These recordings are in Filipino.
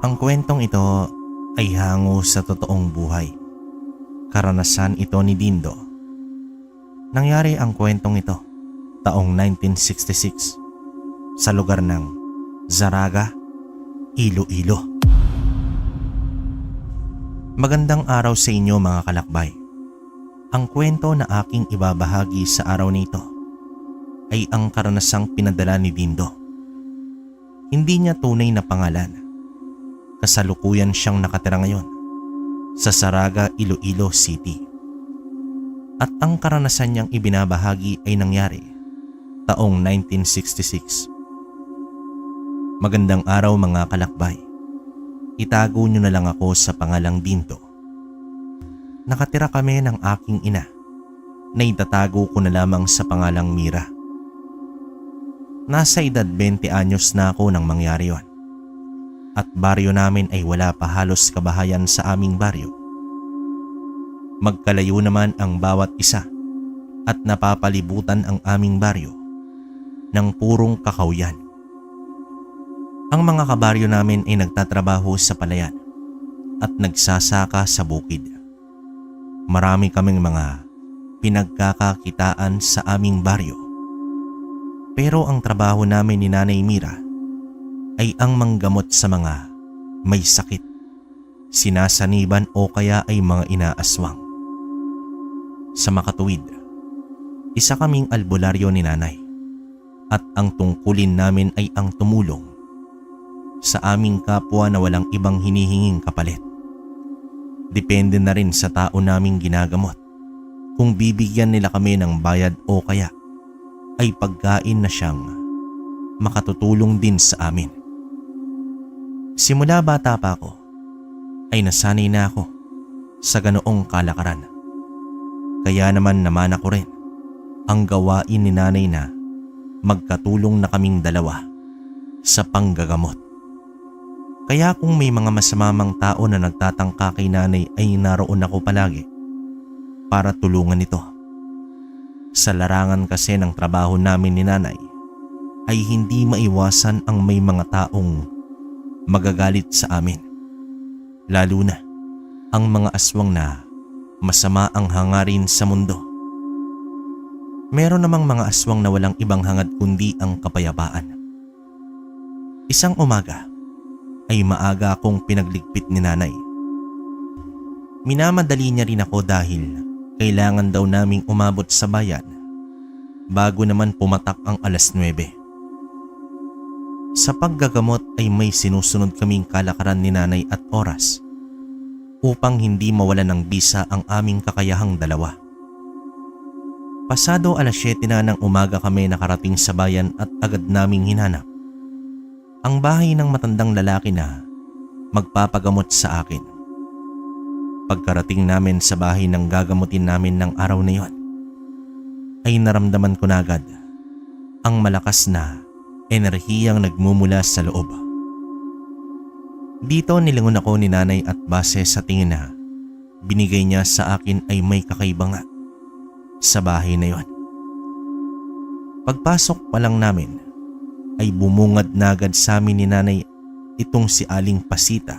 Ang kwentong ito ay hango sa totoong buhay. Karanasan ito ni Dindo. Nangyari ang kwentong ito taong 1966 sa lugar ng Zaraga, Iloilo. Magandang araw sa inyo mga kalakbay. Ang kwento na aking ibabahagi sa araw nito ay ang karanasang pinadala ni Dindo. Hindi niya tunay na pangalan. Kasalukuyan siyang nakatira ngayon sa Zaraga, Iloilo City. At ang karanasan niyang ibinabahagi ay nangyari taong 1966. Magandang araw mga kalakbay. Itago niyo na lang ako sa pangalang Dindo. Nakatira kami ng aking ina na itatago ko na lamang sa pangalang Mira. Nasa edad 20 anyos na ako nang mangyari yon. At baryo namin ay wala pa halos kabahayan sa aming baryo. Magkalayo naman ang bawat isa at napapalibutan ang aming baryo ng purong kakawyan. Ang mga kabaryo namin ay nagtatrabaho sa palayan at nagsasaka sa bukid. Marami kaming mga pinagkakakitaan sa aming baryo. Pero ang trabaho namin ni Nanay Mira ay ang manggamot sa mga may sakit, sinasaniban o kaya ay mga inaaswang. Sa makatuwid, isa kaming albularyo ni Nanay at ang tungkulin namin ay ang tumulong sa aming kapwa na walang ibang hinihinging kapalit. Depende na rin sa tao naming ginagamot kung bibigyan nila kami ng bayad o kaya ay pagkain na siyang makatutulong din sa amin. Simula bata pa ako ay nasanay na ako sa ganoong kalakaran. Kaya naman ako rin ang gawain ni Nanay na magkatulong na kaming dalawa sa panggagamot. Kaya kung may mga masamamang tao na nagtatangka kay Nanay ay naroon ako palagi para tulungan ito. Sa larangan kasi ng trabaho namin ni Nanay ay hindi maiwasan ang may mga taong magagalit sa amin. Lalo na ang mga aswang na masama ang hangarin sa mundo. Meron namang mga aswang na walang ibang hangad kundi ang kapayapaan. Isang umaga ay maaga akong pinagligpit ni Nanay. Minamadali niya rin ako dahil kailangan daw naming umabot sa bayan bago naman pumatak ang 9:00. Sa paggagamot ay may sinusunod kaming kalakaran ni Nanay at oras upang hindi mawalan ng bisa ang aming kakayahang dalawa. Pasado 7:00 na ng umaga kami nakarating sa bayan at agad naming hinanap ang bahay ng matandang lalaki na magpapagamot sa akin. Pagkarating namin sa bahay ng gagamutin namin ng araw na yon, ay naramdaman ko na agad ang malakas na enerhiyang nagmumula sa loob. Dito nilingon ako ni Nanay at base sa tingin na binigay niya sa akin ay may kakaiba nga sa bahay na yon. Pagpasok pa lang namin ay bumungad na agad sa amin ni Nanay itong si Aling Pasita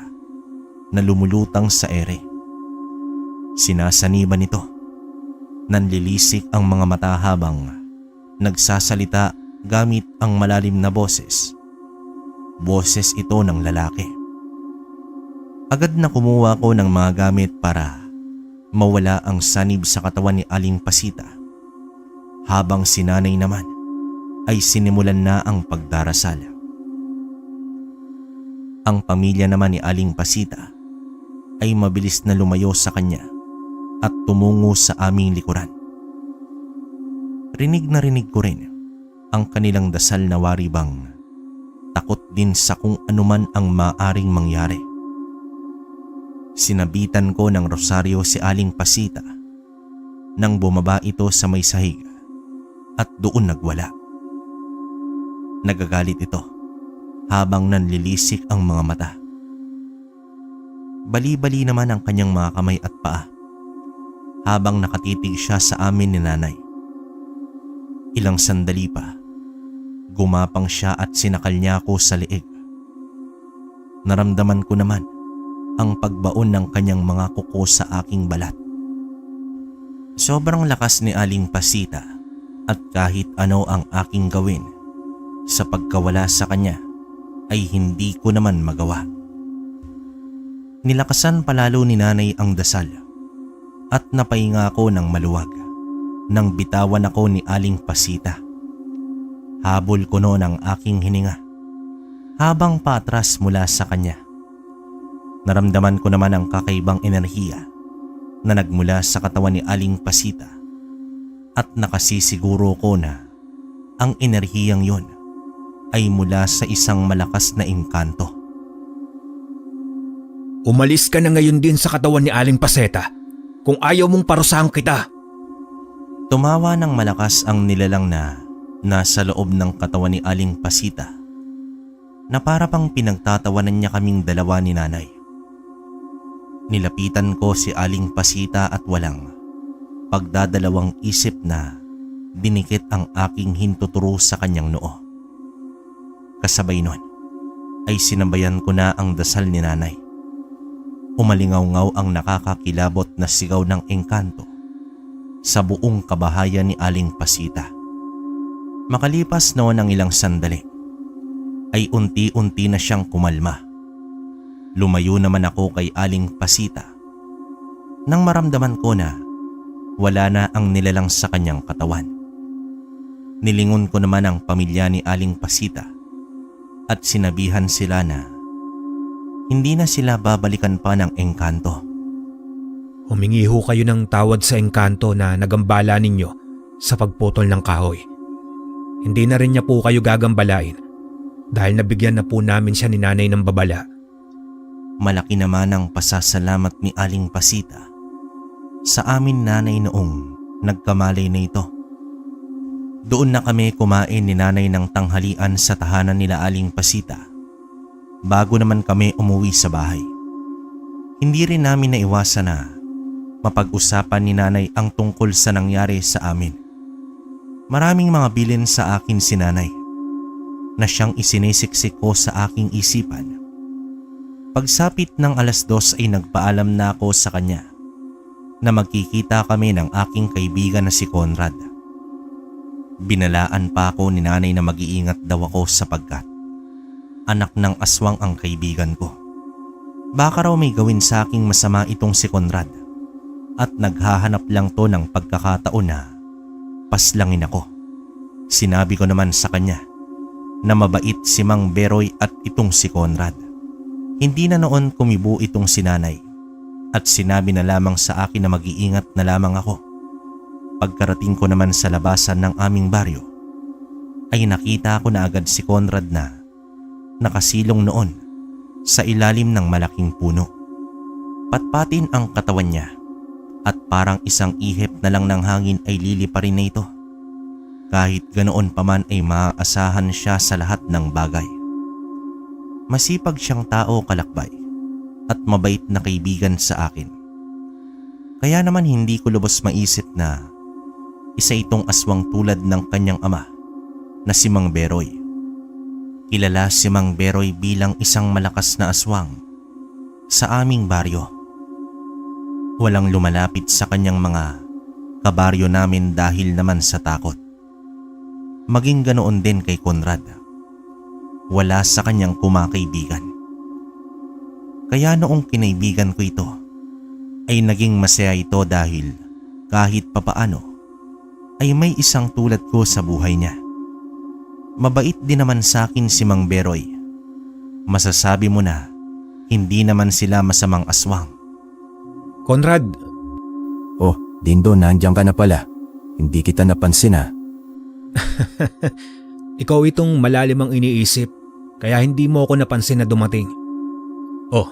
na lumulutang sa ere. Sinasaniban ito. Nanlilisik ang mga mata habang nagsasalita gamit ang malalim na boses. Boses ito ng lalaki. Agad na kumuha ko ng mga gamit para mawala ang sanib sa katawan ni Aling Pasita. Habang si Nanay naman ay sinimulan na ang pagdarasal. Ang pamilya naman ni Aling Pasita ay mabilis na lumayo sa kanya at tumungo sa aming likuran. Rinig na rinig ko rin ang kanilang dasal na wari bang takot din sa kung anuman ang maaring mangyari. Sinabitan ko ng rosaryo si Aling Pasita nang bumaba ito sa may sahig at doon nagwala. Nagagalit ito habang nanlilisik ang mga mata. Bali-bali naman ang kanyang mga kamay at paa habang nakatitig siya sa amin ni Nanay. Ilang sandali pa, gumapang siya at sinakal niya ako sa leeg. naramdaman ko naman ang pagbaon ng kanyang mga kuko sa aking balat. Sobrang lakas ni Aling Pasita at kahit ano ang aking gawin sa pagkawala sa kanya ay hindi ko naman magawa. Nilakasan palalo ni nanay ang dasal at napahinga ako ng maluwag nang bitawan ako ni Aling Pasita. Habol ko noon ang aking hininga habang paatras mula sa kanya. Naramdaman ko naman ang kakaibang enerhiya na nagmula sa katawan ni Aling Pasita at nakasisiguro ko na ang enerhiyang yon ay mula sa isang malakas na engkanto. Umalis ka na ngayon din sa katawan ni Aling Pasita kung ayaw mong parusahan kita. Tumawa ng malakas ang nilalang na nasa loob ng katawan ni Aling Pasita na para pang pinagtatawanan niya kaming dalawa ni nanay. Nilapitan ko si Aling Pasita at walang pagdadalawang isip na dinikit ang aking hintuturo sa kanyang noo. Kasabay nun ay sinabayan ko na ang dasal ni nanay. Umalingaw-ngaw ang nakakakilabot na sigaw ng engkanto sa buong kabahayan ni Aling Pasita. Makalipas noon ang ilang sandali ay unti-unti na siyang kumalma. Lumayo naman ako kay Aling Pasita nang maramdaman ko na wala na ang nilalang sa kanyang katawan. Nilingon ko naman ang pamilya ni Aling Pasita at sinabihan sila na hindi na sila babalikan pa ng engkanto. Humingi ho kayo ng tawad sa engkanto na nagambala ninyo sa pagputol ng kahoy. Hindi na rin niya po kayo gagambalain dahil nabigyan na po namin siya ni nanay ng babala. Malaki naman ang pasasalamat ni Aling Pasita sa amin nanay noong nagkamalay na ito. Doon na kami kumain ni nanay ng tanghalian sa tahanan nila Aling Pasita bago naman kami umuwi sa bahay. Hindi rin namin naiwasan na mapag-usapan ni nanay ang tungkol sa nangyari sa amin. Maraming mga bilin sa akin si nanay na siyang isinisiksik ko sa aking isipan. Pagsapit ng 2:00 ay nagpaalam na ako sa kanya na magkikita kami ng aking kaibigan na si Conrad. Binalaan pa ako ni nanay na mag-iingat daw ako sapagkat anak ng aswang ang kaibigan ko. Baka raw may gawin sa aking masama itong si Conrad at naghahanap lang to ng pagkakataon na paslangin ako. Sinabi ko naman sa kanya na mabait si Mang Beroy at itong si Conrad. Hindi na noon kumibo itong si nanay at sinabi na lamang sa akin na mag-iingat na lamang ako. Pagkarating ko naman sa labasan ng aming baryo ay nakita ko na agad si Conrad na nakasilong noon sa ilalim ng malaking puno. Patpatin ang katawan niya at parang isang ihip na lang ng hangin ay liliparin na ito. Kahit ganoon pa man ay maaasahan siya sa lahat ng bagay. Masipag siyang tao kalakbay at mabait na kaibigan sa akin. Kaya naman hindi ko lubos maisip na isa itong aswang tulad ng kanyang ama na si Mang Beroy. Kilala si Mang Beroy bilang isang malakas na aswang sa aming baryo. Walang lumalapit sa kanyang mga kabaryo namin dahil naman sa takot. Maging ganoon din kay Conrad. Wala sa kanyang kumakaibigan. Kaya noong kinaibigan ko ito ay naging masaya ito dahil kahit papaano ay may isang tulad ko sa buhay niya. Mabait din naman sa akin si Mang Beroy. Masasabi mo na hindi naman sila masamang aswang. Conrad! Oh, Dindo, nandiyan ka na pala. Hindi kita napansin ha. Ikaw itong malalim ang iniisip kaya hindi mo ako napansin na dumating. Oh,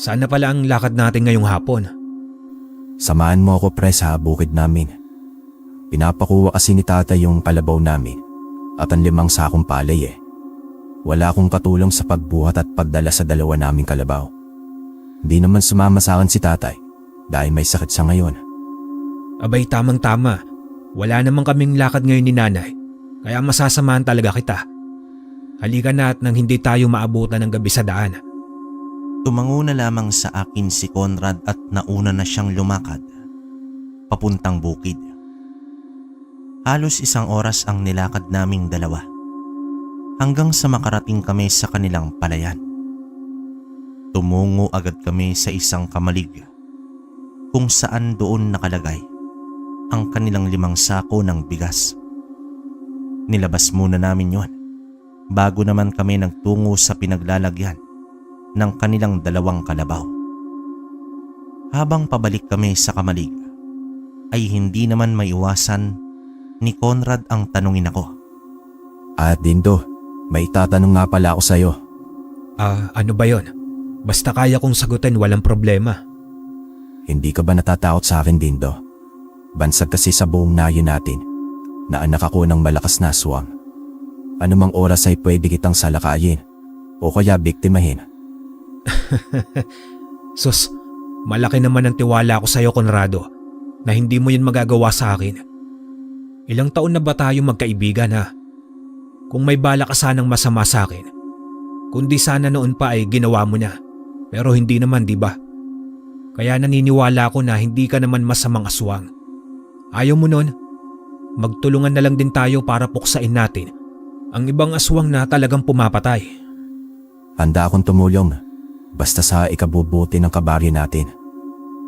saan na pala ang lakad natin ngayong hapon? Samahan mo ako pre sa bukid namin. Pinapakuha kasi ni tatay yung kalabaw namin at ang 5 sakong palay eh. Wala akong katulong sa pagbuhat at pagdala sa 2 naming kalabaw. Hindi naman sumama sa akin si tatay dahil may sakit siya ngayon. Abay tamang-tama, wala namang kaming lakad ngayon ni nanay kaya masasamahan talaga kita. Halika na at nang hindi tayo maabutan ng gabi sa daan. Tumango na lamang sa akin si Conrad at nauna na siyang lumakad papuntang bukid. Halos 1 oras ang nilakad naming dalawa hanggang sa makarating kami sa kanilang palayan. Tumungo agad kami sa isang kamalig kung saan doon nakalagay ang kanilang 5 sako ng bigas. Nilabas muna namin yon bago naman kami nagtungo sa pinaglalagyan ng kanilang 2 kalabaw. Habang pabalik kami sa kamalig ay hindi naman maiwasan ni Conrad ang tanungin ako. Dindo, may tatanong nga pala ako sa'yo. Ano ba yon? Basta kaya kong sagutin, walang problema. Hindi ka ba natatakot sa akin, Dindo? Bansag kasi sa buong nayo natin na anak ako ng malakas na aswang. Anumang oras ay pwede kitang salakayin o kaya biktimahin. Sus, malaki naman ang tiwala ko sa'yo, Conrado, na hindi mo yun magagawa sa akin. Ilang taon na ba tayo magkaibigan, ha? Kung may bala ka sanang masama sa akin, kundi sana noon pa ay ginawa mo na. Pero hindi naman, di ba? Kaya naniniwala ako na hindi ka naman masamang aswang. Ayaw mo nun? Magtulungan na lang din tayo para puksain natin ang ibang aswang na talagang pumapatay. Handa akong tumulong basta sa ikabubuti ng kabaryo natin.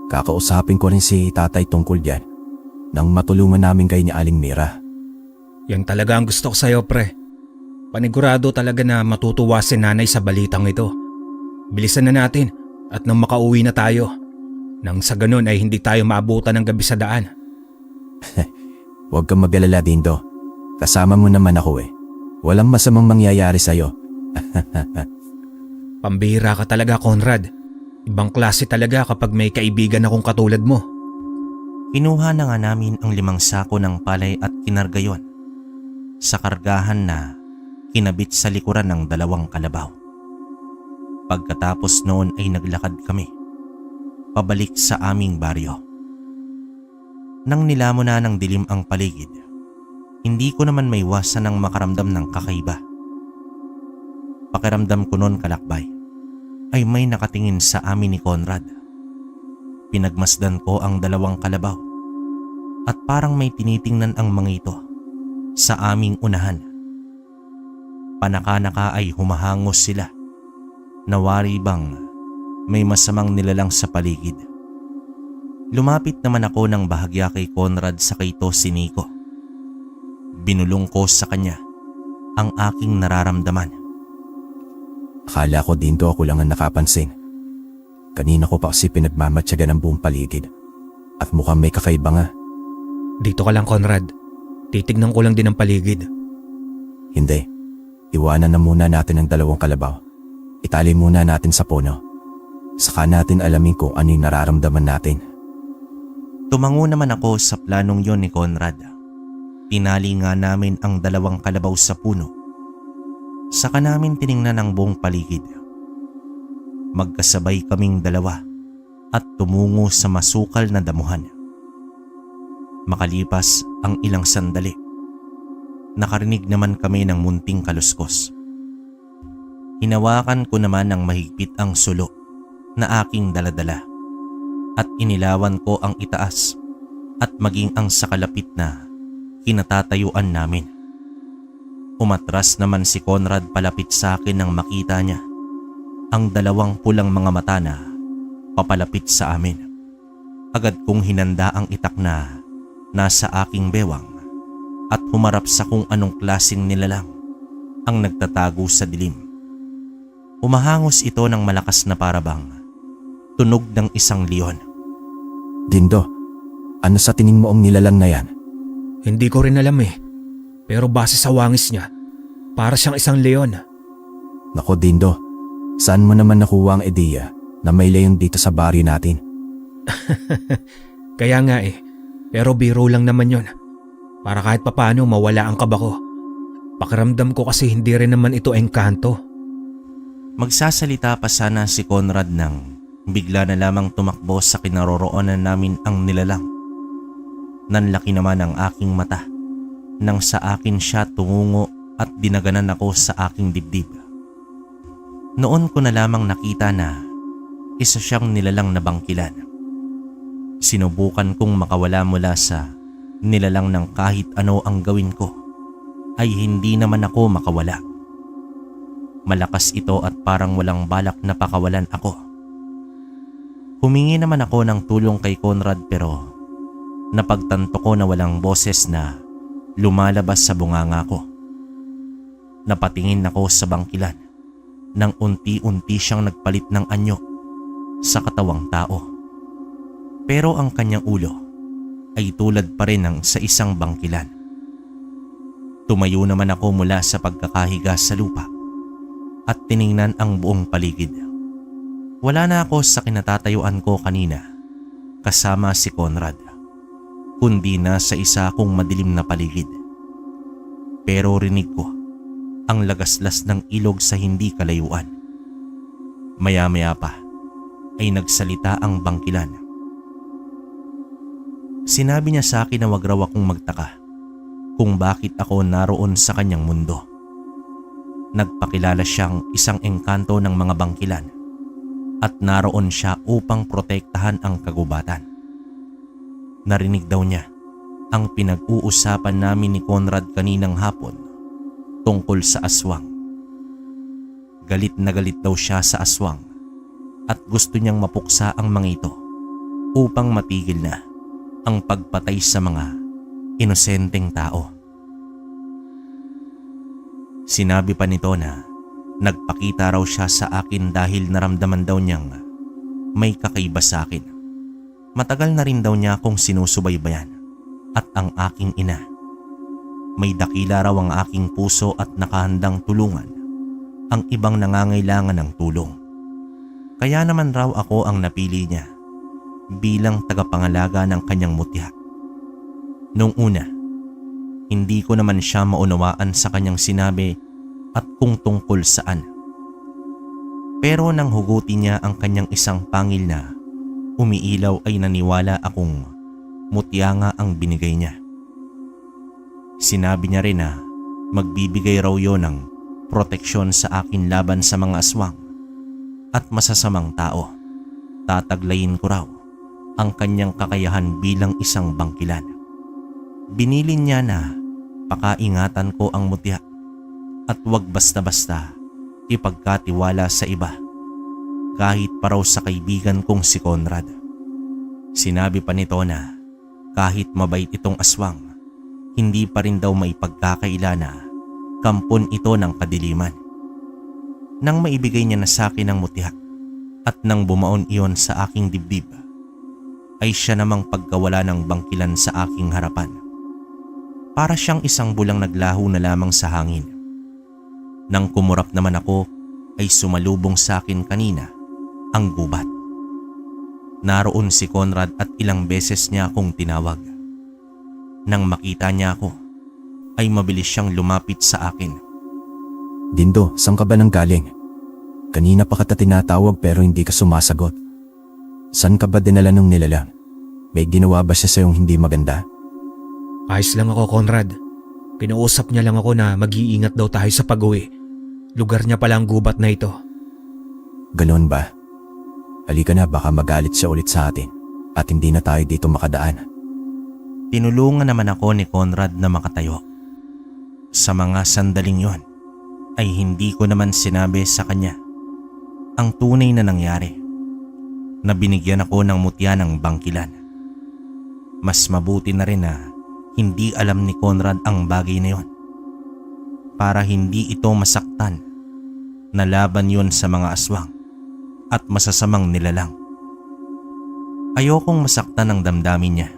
Kakausapin ko rin si tatay tungkol yan nang matulungan namin kay ni Aling Mira. Yan talaga ang gusto ko sa'yo, pre. Panigurado talaga na matutuwa si nanay sa balitang ito. Bilisan na natin at nang makauwi na tayo. Nang sa ganun ay hindi tayo maabutan ng gabi sa daan. Huwag kang mag-alala, Dindo. Kasama mo naman ako eh. Walang masamang mangyayari sa'yo. Pambihira ka talaga, Conrad. Ibang klase talaga kapag may kaibigan akong katulad mo. Kinuha na nga namin ang 5 sako ng palay at kinarga yon sa kargahan na kinabit sa likuran ng 2 kalabaw. Pagkatapos noon ay naglakad kami pabalik sa aming baryo. Nang nilamon na ng dilim ang paligid, hindi ko naman maiwasan ang makaramdam ng kakaiba. Pakiramdam ko noon, kalakbay, ay may nakatingin sa amin ni Conrad. Pinagmasdan ko ang 2 kalabaw at parang may tinitingnan ang mga ito sa aming unahan. Panaka-naka ay humahangos sila. Nawari bang may masamang nilalang sa paligid. Lumapit naman ako ng bahagya kay Conrad sa kayto si Nico. Binulong ko sa kanya ang aking nararamdaman. Akala ko, Dindo, ako lang ang nakapansin. Kanina ko pa kasi pinagmamatyagan ang buong paligid. At mukhang may kakaiba nga. Dito ka lang, Conrad. Titignan ko lang din ang paligid. Hindi. Iwanan na muna natin ang 2 kalabaw. Itali muna natin sa puno. Saka natin alamin kung ano yung nararamdaman natin. Tumango naman ako sa planong yon ni Conrad. Tinali nga namin ang 2 kalabaw sa puno. Saka namin tiningnan ang buong paligid. Magkasabay kaming 2 at tumungo sa masukal na damuhan. Makalipas ang ilang sandali, nakarinig naman kami ng munting kaluskos. Hinawakan ko naman ng mahigpit ang sulo na aking daladala at inilawan ko ang itaas at maging ang sakalapit na kinatatayuan namin. Umatras naman si Conrad palapit sa akin nang makita niya ang 2 pulang mga mata na papalapit sa amin. Agad kong hinanda ang itak na nasa aking bewang at humarap sa kung anong klaseng nilalang ang nagtatago sa dilim. Umahangos ito ng malakas na parabang tunog ng isang leon. Dindo, ano sa tingin mo ang nilalang na yan? Hindi ko rin alam eh. Pero base sa wangis niya, para siyang isang leon. Nako, Dindo, saan mo naman nakuha ang ideya na may leon dito sa baryo natin? Kaya nga eh. Pero biro lang naman yon. Para kahit papano mawala ang kaba ko. Pakiramdam ko kasi hindi rin naman ito engkanto. Magsasalita pa sana si Conrad nang bigla na lamang tumakbo sa kinaroroonan namin ang nilalang. Nanlaki naman ang aking mata nang sa akin siya tumungo at dinaganan ako sa aking dibdib. Noon ko na lamang nakita na isa siyang nilalang na bangkilan. Sinubukan kong makawala mula sa nilalang ng kahit ano ang gawin ko, ay hindi naman ako makawala. Malakas ito at parang walang balak na pakawalan ako. Humingi naman ako ng tulong kay Conrad pero napagtanto ko na walang boses na lumalabas sa bunganga ko. Napatingin ako sa bangkilan nang unti-unti siyang nagpalit ng anyo sa katawang tao. Pero ang kanyang ulo ay tulad pa rin ng sa isang bangkilan. Tumayo naman ako mula sa pagkakahiga sa lupa at tiningnan ang buong paligid. Wala na ako sa kinatatayuan ko kanina kasama si Conrad, kundi na sa isa akong madilim na paligid. Pero rinig ko ang lagaslas ng ilog sa hindi kalayuan. Maya-maya pa ay nagsalita ang bangkilan. Sinabi niya sa akin na wag raw akong magtaka kung bakit ako naroon sa kanyang mundo. Nagpakilala siyang isang engkanto ng mga bangkilan at naroon siya upang protektahan ang kagubatan. Narinig daw niya ang pinag-uusapan namin ni Conrad kaninang hapon tungkol sa aswang. Galit na galit daw siya sa aswang at gusto niyang mapuksa ang mga ito upang matigil na ang pagpatay sa mga inosenteng tao. Sinabi pa nito na nagpakita raw siya sa akin dahil naramdaman daw niyang may kakaiba sa akin. Matagal na rin daw niya akong sinusubaybayan at ang aking ina. May dakila raw ang aking puso at nakahandang tulungan ang ibang nangangailangan ng tulong. Kaya naman raw ako ang napili niya bilang tagapangalaga ng kanyang mutya. Noong una, hindi ko naman siya maunawaan sa kanyang sinabi at kung tungkol saan. Pero nang hugutin niya ang kanyang isang pangil na umiilaw ay naniwala akong mutya nga ang binigay niya. Sinabi niya rin na magbibigay raw yon ng proteksyon sa akin laban sa mga aswang at masasamang tao. Tataglayin ko raw ang kanyang kakayahan bilang isang bangkilan. Binilin niya na pakaingatan ko ang mutya at wag basta-basta ipagkatiwala sa iba, kahit pa raw sa kaibigan kong si Conrad. Sinabi pa nito na kahit mabait itong aswang, hindi pa rin daw maipagkakaila na kampon ito ng kadiliman. Nang maibigay niya na sa akin ang mutya at nang bumaon iyon sa aking dibdib, ay siya namang pagkawala ng bangkilan sa aking harapan. Para siyang isang bulang naglaho na lamang sa hangin. Nang kumurap naman ako ay sumalubong sa akin kanina ang gubat. Naroon si Conrad at ilang beses niya akong tinawag. Nang makita niya ako ay mabilis siyang lumapit sa akin. Dindo, saan ka ba nang galing? Kanina pa kita tinatawag pero hindi ka sumasagot. Saan ka ba dinala ng nilalang? May ginawa ba siya sa'yong hindi maganda? Ayos lang ako, Conrad. Kinausap niya lang ako na mag-iingat daw tayo sa pag-uwi. Lugar niya pala ang gubat na ito. Ganoon ba? Halika na, baka magalit siya ulit sa atin at hindi na tayo dito makadaan. Tinulungan naman ako ni Conrad na makatayo. Sa mga sandaling yon ay hindi ko naman sinabi sa kanya ang tunay na nangyari, na binigyan ako ng mutya ng bangkilan. Mas mabuti na rin na hindi alam ni Conrad ang bagay na yon para hindi ito masaktan na laban yon sa mga aswang at masasamang nilalang. Ayokong masaktan ang damdamin niya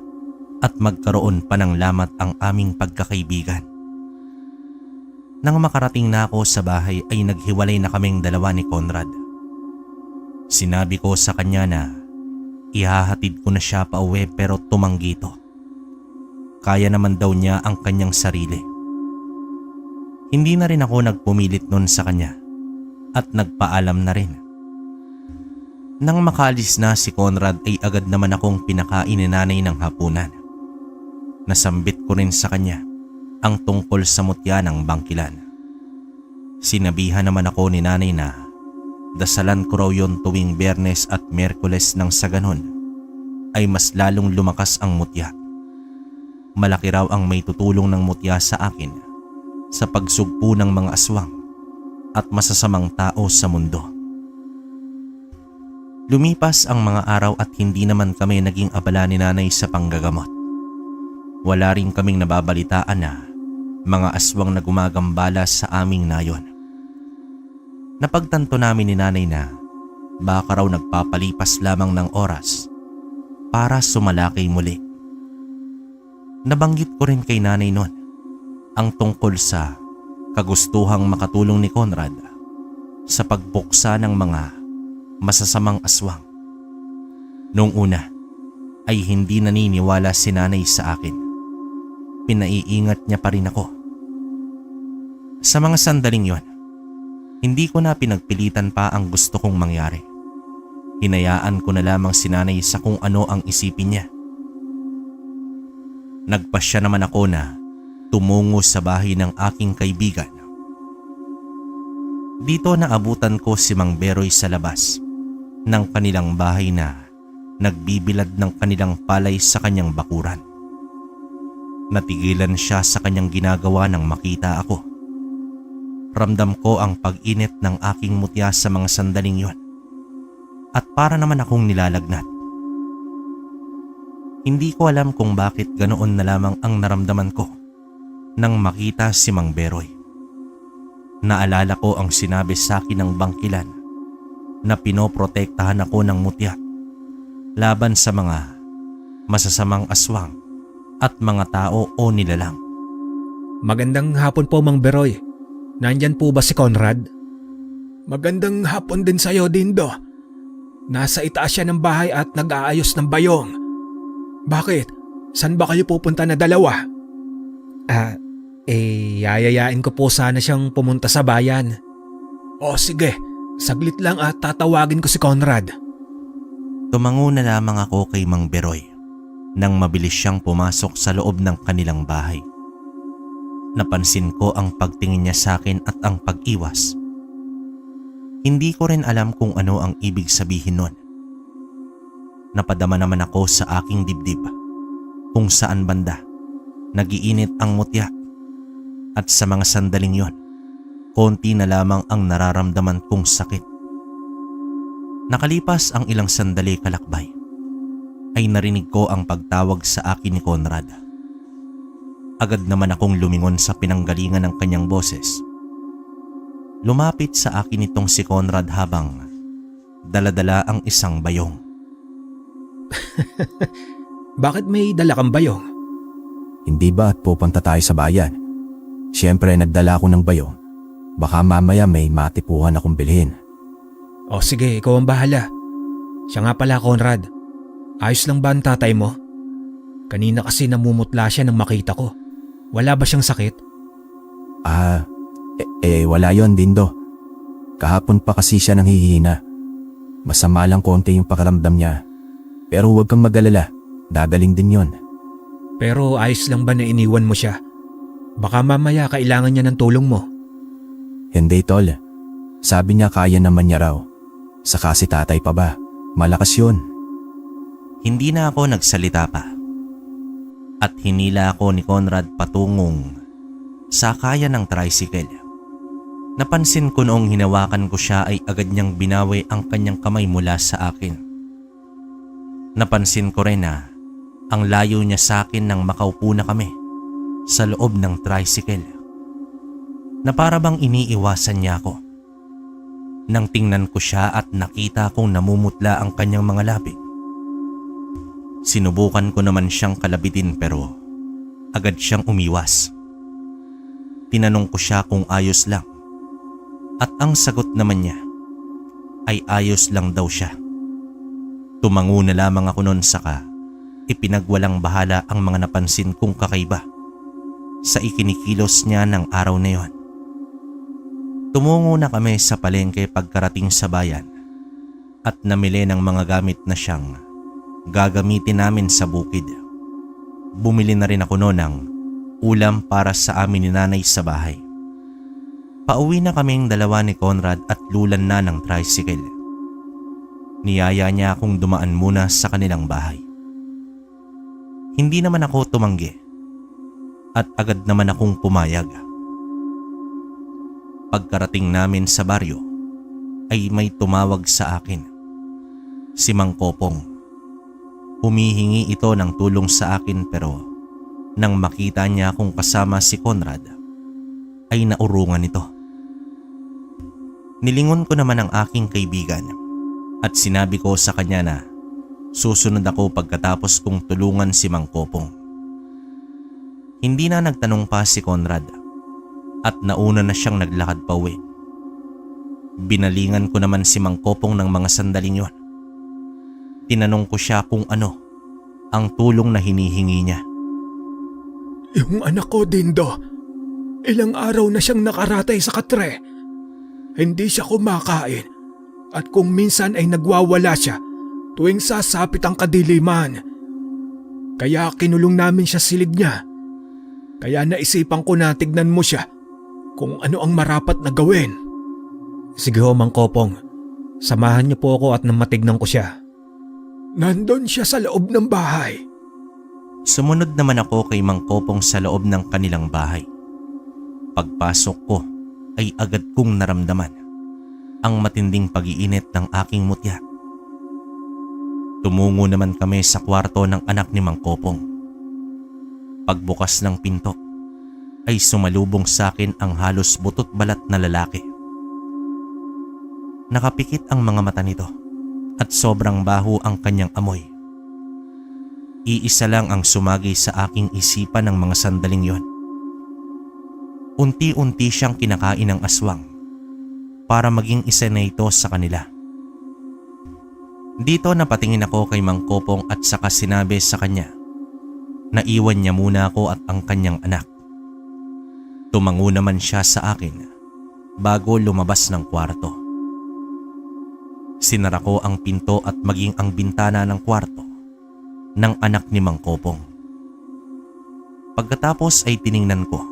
at magkaroon pa ng lamat ang aming pagkakaibigan. Nang makarating na ako sa bahay ay naghiwalay na kaming dalawa ni Conrad. Sinabi ko sa kanya na ihahatid ko na siya pa uwi pero tumanggi ito. Kaya naman daw niya ang kanyang sarili. Hindi na rin ako nagpumilit nun sa kanya at nagpaalam na rin. Nang makaalis na si Conrad ay agad naman akong pinakain ni nanay ng hapunan. Nasambit ko rin sa kanya ang tungkol sa mutya ng bangkilan. Sinabihan naman ako ni nanay na dasalan ko raw yon tuwing Biyernes at Miyerkules nang sa ganon ay mas lalong lumakas ang mutya. Malaki raw ang may tutulong ng mutya sa akin sa pagsugpo ng mga aswang at masasamang tao sa mundo. Lumipas ang mga araw at hindi naman kami naging abala ni nanay sa panggagamot. Wala rin kaming nababalitaan na mga aswang na gumagambala sa aming nayon. Napagtanto namin ni nanay na baka raw nagpapalipas lamang ng oras para sumalakay muli. Nabanggit ko rin kay nanay noon ang tungkol sa kagustuhang makatulong ni Conrad sa pagbuksa ng mga masasamang aswang. Noong una ay hindi naniniwala si nanay sa akin. Pinaiingat niya pa rin ako. Sa mga sandaling yon, hindi ko na pinagpilitan pa ang gusto kong mangyari. Hinayaan ko na lamang si nanay sa kung ano ang isipin niya. Nagpasya naman ako na tumungo sa bahay ng aking kaibigan. Dito naabutan ko si Mang Beroy sa labas ng kanilang bahay na nagbibilad ng kanilang palay sa kanyang bakuran. Natigilan siya sa kanyang ginagawa nang makita ako. Ramdam ko ang pag-init ng aking mutya sa mga sandaling yon at para naman akong nilalagnat. Hindi ko alam kung bakit ganoon na lamang ang naramdaman ko nang makita si Mang Beroy. Naalala ko ang sinabi sa akin ng bangkilan na pinoprotektahan ako ng mutya laban sa mga masasamang aswang at mga tao o nilalang. Magandang hapon po, Mang Beroy. Nandyan po ba si Conrad? Magandang hapon din sa'yo, Dindo. Nasa itaas siya ng bahay at nag-aayos ng bayong. Bakit? San ba kayo pupunta na dalawa? Yayayain ko po sana siyang pumunta sa bayan. O sige, saglit lang at tatawagin ko si Conrad. Tumango na lamang ako kay Mang Beroy nang mabilis siyang pumasok sa loob ng kanilang bahay. Napansin ko ang pagtingin niya sa akin at ang pag-iwas. Hindi ko rin alam kung ano ang ibig sabihin nun. Napadama naman ako sa aking dibdib kung saan banda nagiinit ang mutya at sa mga sandaling yon, konti na lamang ang nararamdaman kong sakit. Nakalipas ang ilang sandali kalakbay, ay narinig ko ang pagtawag sa akin ni Conrad. Agad naman akong lumingon sa pinanggalingan ng kanyang boses. Lumapit sa akin itong si Conrad habang dala-dala ang isang bayong. Bakit may dala kang bayong? Hindi ba at pupunta tayo sa bayan? Siyempre nagdala ako ng bayong. Baka mamaya may matipuhan akong bilhin. O sige, ikaw ang bahala. Siya nga pala, Conrad. Ayos lang ba ang tatay mo? Kanina kasi namumutla siya nang makita ko. Wala ba siyang sakit? Wala yon, Dindo. Kahapon pa kasi siya nanghihina. Masama lang konti yung pakiramdam niya. Pero huwag kang mag-alala, dadaling din yon. Pero ayos lang ba na iniwan mo siya? Baka mamaya kailangan niya ng tulong mo. Hindi, Tol. Sabi niya kaya naman niya raw. Saka si tatay pa ba? Malakas yun. Hindi na ako nagsalita pa. At hinila ako ni Conrad patungong sakayan ng tricycle. Napansin ko noong hinawakan ko siya ay agad niyang binawi ang kanyang kamay mula sa akin. Napansin ko rin na ang layo niya sa akin nang makaupo na kami sa loob ng tricycle. Na para bang iniiwasan niya ako. Nang tingnan ko siya at nakita kong namumutla ang kanyang mga labi. Sinubukan ko naman siyang kalabitin pero agad siyang umiwas. Tinanong ko siya kung ayos lang at ang sagot naman niya ay ayos lang daw siya. Tumango na lamang ako noon saka ipinagwalang bahala ang mga napansin kong kakaiba sa ikinikilos niya ng araw na yon. Tumungo na kami sa palengke pagkarating sa bayan at namili ng mga gamit na siyang gagamitin namin sa bukid. Bumili na rin ako noon ng ulam para sa amin ni nanay sa bahay. Pauwi na kaming dalawa ni Conrad at lulan na ng tricycle. Niyaya niya akong dumaan muna sa kanilang bahay. Hindi naman ako tumanggi at agad naman akong pumayag. Pagkarating namin sa baryo ay may tumawag sa akin. Si Mang Kopong. Humihingi ito ng tulong sa akin pero nang makita niya akong kasama si Conrad ay naurungan ito. Nilingon ko naman ang aking kaibigan at sinabi ko sa kanya na susunod ako pagkatapos kong tulungan si Mang Kopong. Hindi na nagtanong pa si Conrad at nauna na siyang naglakad pa uwi. Binalingan ko naman si Mang Kopong ng mga sandaling yon. Tinanong ko siya kung ano ang tulong na hinihingi niya. Yung anak ko, Dindo, ilang araw na siyang nakaratay sa katre. Hindi siya kumakain at kung minsan ay nagwawala siya tuwing sasapit ang kadiliman. Kaya kinulong namin siya silid niya. Kaya naisipan ko na tignan mo siya kung ano ang marapat na gawin. Sige ho, Mang Kopong. Samahan niyo po ako at nang matignan ko siya. Nandun siya sa loob ng bahay. Sumunod naman ako kay Mang Kopong sa loob ng kanilang bahay. Pagpasok ko ay agad kong naramdaman ang matinding pag-iinit ng aking mutya. Tumungo naman kami sa kwarto ng anak ni Mang Kopong. Pagbukas ng pinto ay sumalubong sa akin ang halos butot balat na lalaki. Nakapikit ang mga mata nito at sobrang baho ang kanyang amoy. Iisa lang ang sumagi sa aking isipan ng mga sandaling yon. Unti-unti siyang kinakain ng aswang para maging isa na ito sa kanila. Dito napatingin ako kay Mang Kopong at saka sinabi sa kanya na iwan niya muna ako at ang kanyang anak. Tumango naman siya sa akin bago lumabas ng kwarto. Sinara ko ang pinto at maging ang bintana ng kwarto ng anak ni Mang Kopong. Pagkatapos ay tiningnan ko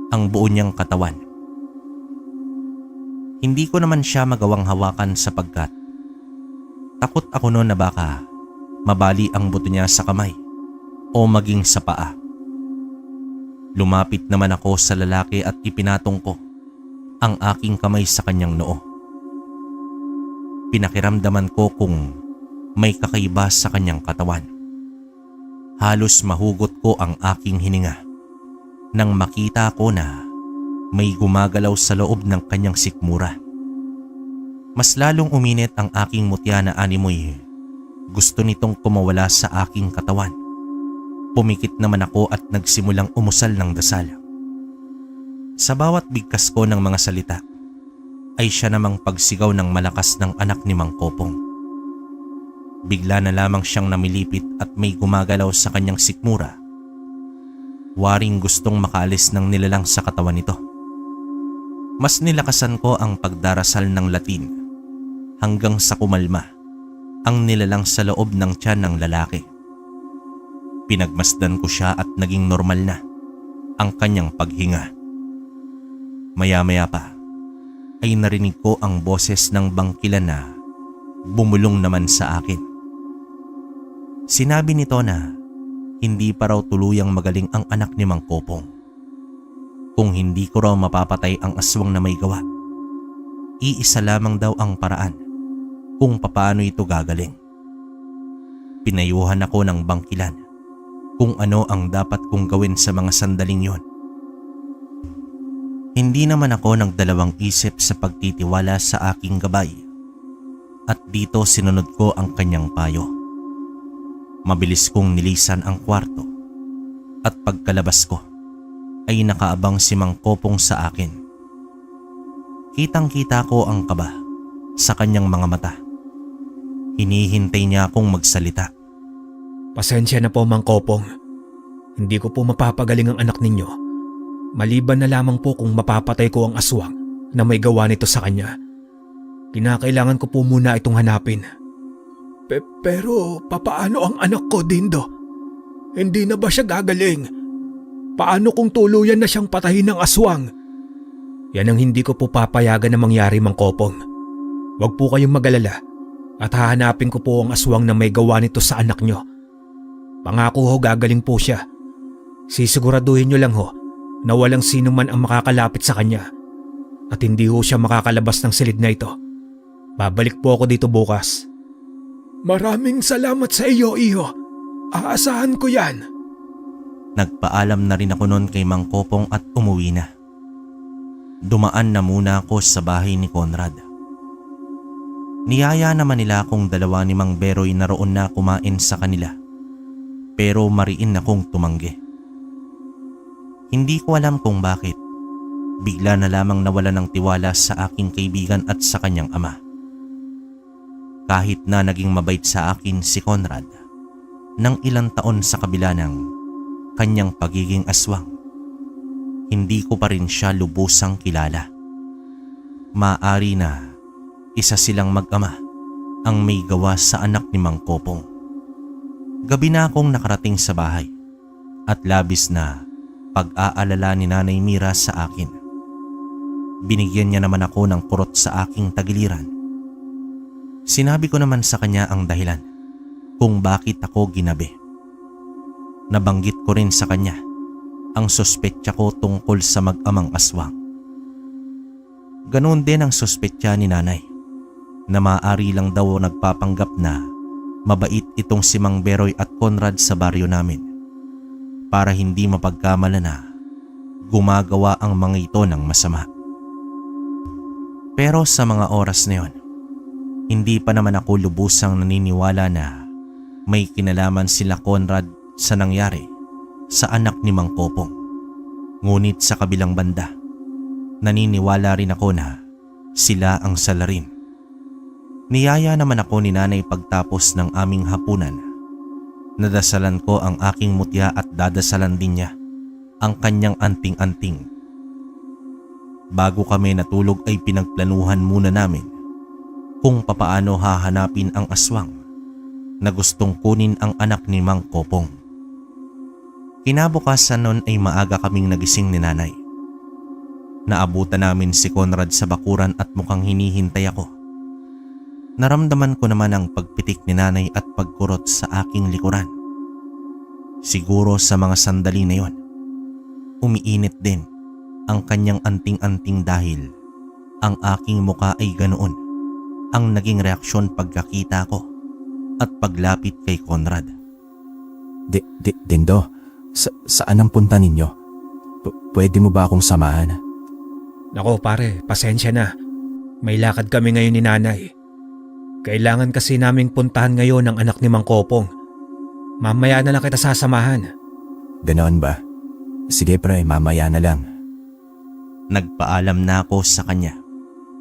ang buo niyang katawan. Hindi ko naman siya magawang hawakan sapagkat takot ako noon na baka mabali ang buto niya sa kamay o maging sa paa. Lumapit naman ako sa lalaki at ipinatong ko ang aking kamay sa kanyang noo. Pinakiramdaman ko kung may kakaiba sa kanyang katawan. Halos mahugot ko ang aking hininga nang makita ko na may gumagalaw sa loob ng kanyang sikmura. Mas lalong uminit ang aking mutya na animoy. Gusto nitong kumawala sa aking katawan. Pumikit naman ako at nagsimulang umusal ng dasal. Sa bawat bigkas ko ng mga salita ay siya namang pagsigaw ng malakas ng anak ni Mang Kopong. Bigla na lamang siyang namilipit at may gumagalaw sa kanyang sikmura. Waring gustong makaalis ng nilalang sa katawan nito. Mas nilakasan ko ang pagdarasal ng Latin hanggang sa kumalma ang nilalang sa loob ng tiyan ng lalaki. Pinagmasdan ko siya at naging normal na ang kanyang paghinga. Maya-maya pa ay narinig ko ang boses ng bangkilan na bumulong naman sa akin. Sinabi nito na hindi pa raw tuluyang magaling ang anak ni Mang Kopong. Kung hindi ko raw mapapatay ang aswang na may gawa, iisa lamang daw ang paraan kung papaano ito gagaling. Pinayuhan ako ng bangkilan kung ano ang dapat kong gawin sa mga sandaling yon. Hindi naman ako nagdalawang isip sa pagtitiwala sa aking gabay at dito sinunod ko ang kanyang payo. Mabilis kong nilisan ang kwarto at pagkalabas ko ay nakaabang si Mang Kopong sa akin. Kitang-kita ko ang kaba sa kanyang mga mata. Hinihintay niya akong magsalita. Pasensya na po, Mang Kopong. Hindi ko po mapapagaling ang anak ninyo. Maliban na lamang po kung mapapatay ko ang aswang na may gawa nito sa kanya. Kinakailangan ko po muna itong hanapin. Pero papaano ang anak ko, Dindo? Hindi na ba siya gagaling? Paano kung tuluyan na siyang patahin ng aswang? Yan ang hindi ko po papayagan na mangyari, Mang Kopong. Huwag po kayong mag-alala at hahanapin ko po ang aswang na may gawa nito sa anak nyo. Pangako ho, gagaling po siya. Sisiguraduhin nyo lang ho na walang sino man ang makakalapit sa kanya at hindi ho siya makakalabas ng silid na ito. Babalik po ako dito bukas. Maraming salamat sa iyo, Iho. Aasahan ko yan. Nagpaalam na rin ako noon kay Mang Kopong at umuwi na. Dumaan na muna ako sa bahay ni Conrad. Niyaya naman nila akong dalawa ni Mang Beroy na roon na kumain sa kanila. Pero mariin akong tumanggi. Hindi ko alam kung bakit. Bigla na lamang nawala ng tiwala sa aking kaibigan at sa kanyang ama. Kahit na naging mabait sa akin si Conrad, ng ilang taon sa kabila ng kanyang pagiging aswang, hindi ko pa rin siya lubusang kilala. Maaari na isa silang mag-ama ang may gawa sa anak ni Mang Kopong. Gabi na akong nakarating sa bahay at labis na pag-aalala ni Nanay Mira sa akin. Binigyan niya naman ako ng kurot sa aking tagiliran. Sinabi ko naman sa kanya ang dahilan kung bakit ako ginabi. Nabanggit ko rin sa kanya ang suspetya ko tungkol sa mag-amang aswang. Ganoon din ang suspetya ni Nanay na maaari lang daw nagpapanggap na mabait itong si Mang Beroy at Conrad sa baryo namin para hindi mapagkamala na gumagawa ang mga ito ng masama. Pero sa mga oras na yon, hindi pa naman ako lubusang naniniwala na may kinalaman sila Conrad sa nangyari sa anak ni Mang Kopong. Ngunit sa kabilang banda, naniniwala rin ako na sila ang salarin. Niyaya naman ako ni Nanay pagtapos ng aming hapunan. Nadasalan ko ang aking mutya at dadasalan din niya ang kanyang anting-anting. Bago kami natulog ay pinagplanuhan muna namin kung papaano hahanapin ang aswang na gustong kunin ang anak ni Mang Kopong. Kinabukasan nun ay maaga kaming nagising ni Nanay. Naabutan namin si Conrad sa bakuran at mukhang hinihintay ako. Naramdaman ko naman ang pagpitik ni Nanay at pagkurot sa aking likuran. Siguro sa mga sandali na yon, umiinit din ang kanyang anting-anting dahil ang aking muka ay ganoon ang naging reaksyon pagkakita ko at paglapit kay Conrad. Dindo, saan ang punta ninyo? Pwede mo ba akong samahan? Nako pare, pasensya na. May lakad kami ngayon ni Nanay. Kailangan kasi naming puntahan ngayon ang anak ni Mang Kopong. Mamaya na lang kita sasamahan. Ganoon ba? Sige pre, mamaya na lang. Nagpaalam na ako sa kanya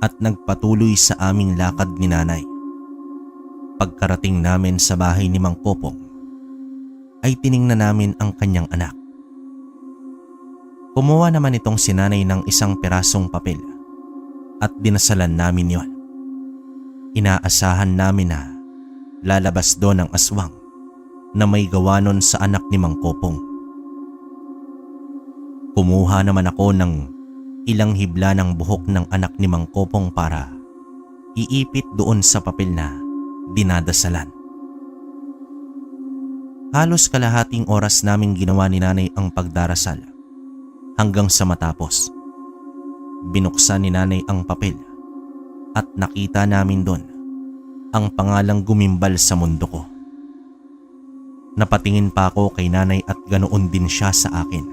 at nagpatuloy sa aming lakad ni Nanay. Pagkarating namin sa bahay ni Mang Kopong, ay tiningnan namin ang kanyang anak. Kumuha naman itong si Nanay ng isang pirasong papel at dinasalan namin yon. Inaasahan namin na lalabas doon ang aswang na may gawa nun sa anak ni Mang Kopong. Kumuha naman ako ng ilang hibla ng buhok ng anak ni Mang Kopong para iipit doon sa papel na dinadasalan. Halos kalahating oras naming ginawa ni Nanay ang pagdarasal hanggang sa matapos. Binuksan ni Nanay ang papel at nakita namin doon ang pangalang gumimbal sa mundo ko. Napatingin pa ako kay Nanay at ganoon din siya sa akin.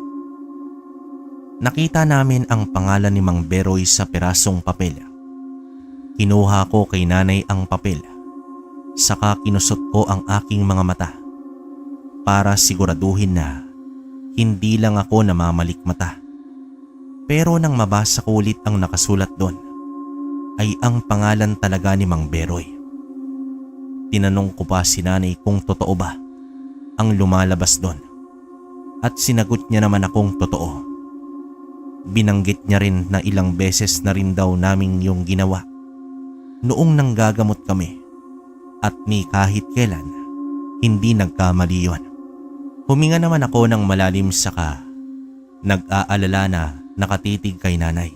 Nakita namin ang pangalan ni Mang Beroy sa pirasong papel. Kinuha ko kay Nanay ang papel, saka kinusot ko ang aking mga mata para siguraduhin na hindi lang ako namamalikmata. Pero nang mabasa ko ulit ang nakasulat doon, ay ang pangalan talaga ni Mang Beroy. Tinanong ko pa si Nanay kung totoo ba ang lumalabas doon at sinagot niya naman akong totoo. Binanggit niya rin na ilang beses na rin daw naming yung ginawa noong nanggagamot kami at ni kahit kailan hindi nagkamali yon. Huminga naman ako ng malalim saka nag-aalala na nakatitig kay Nanay.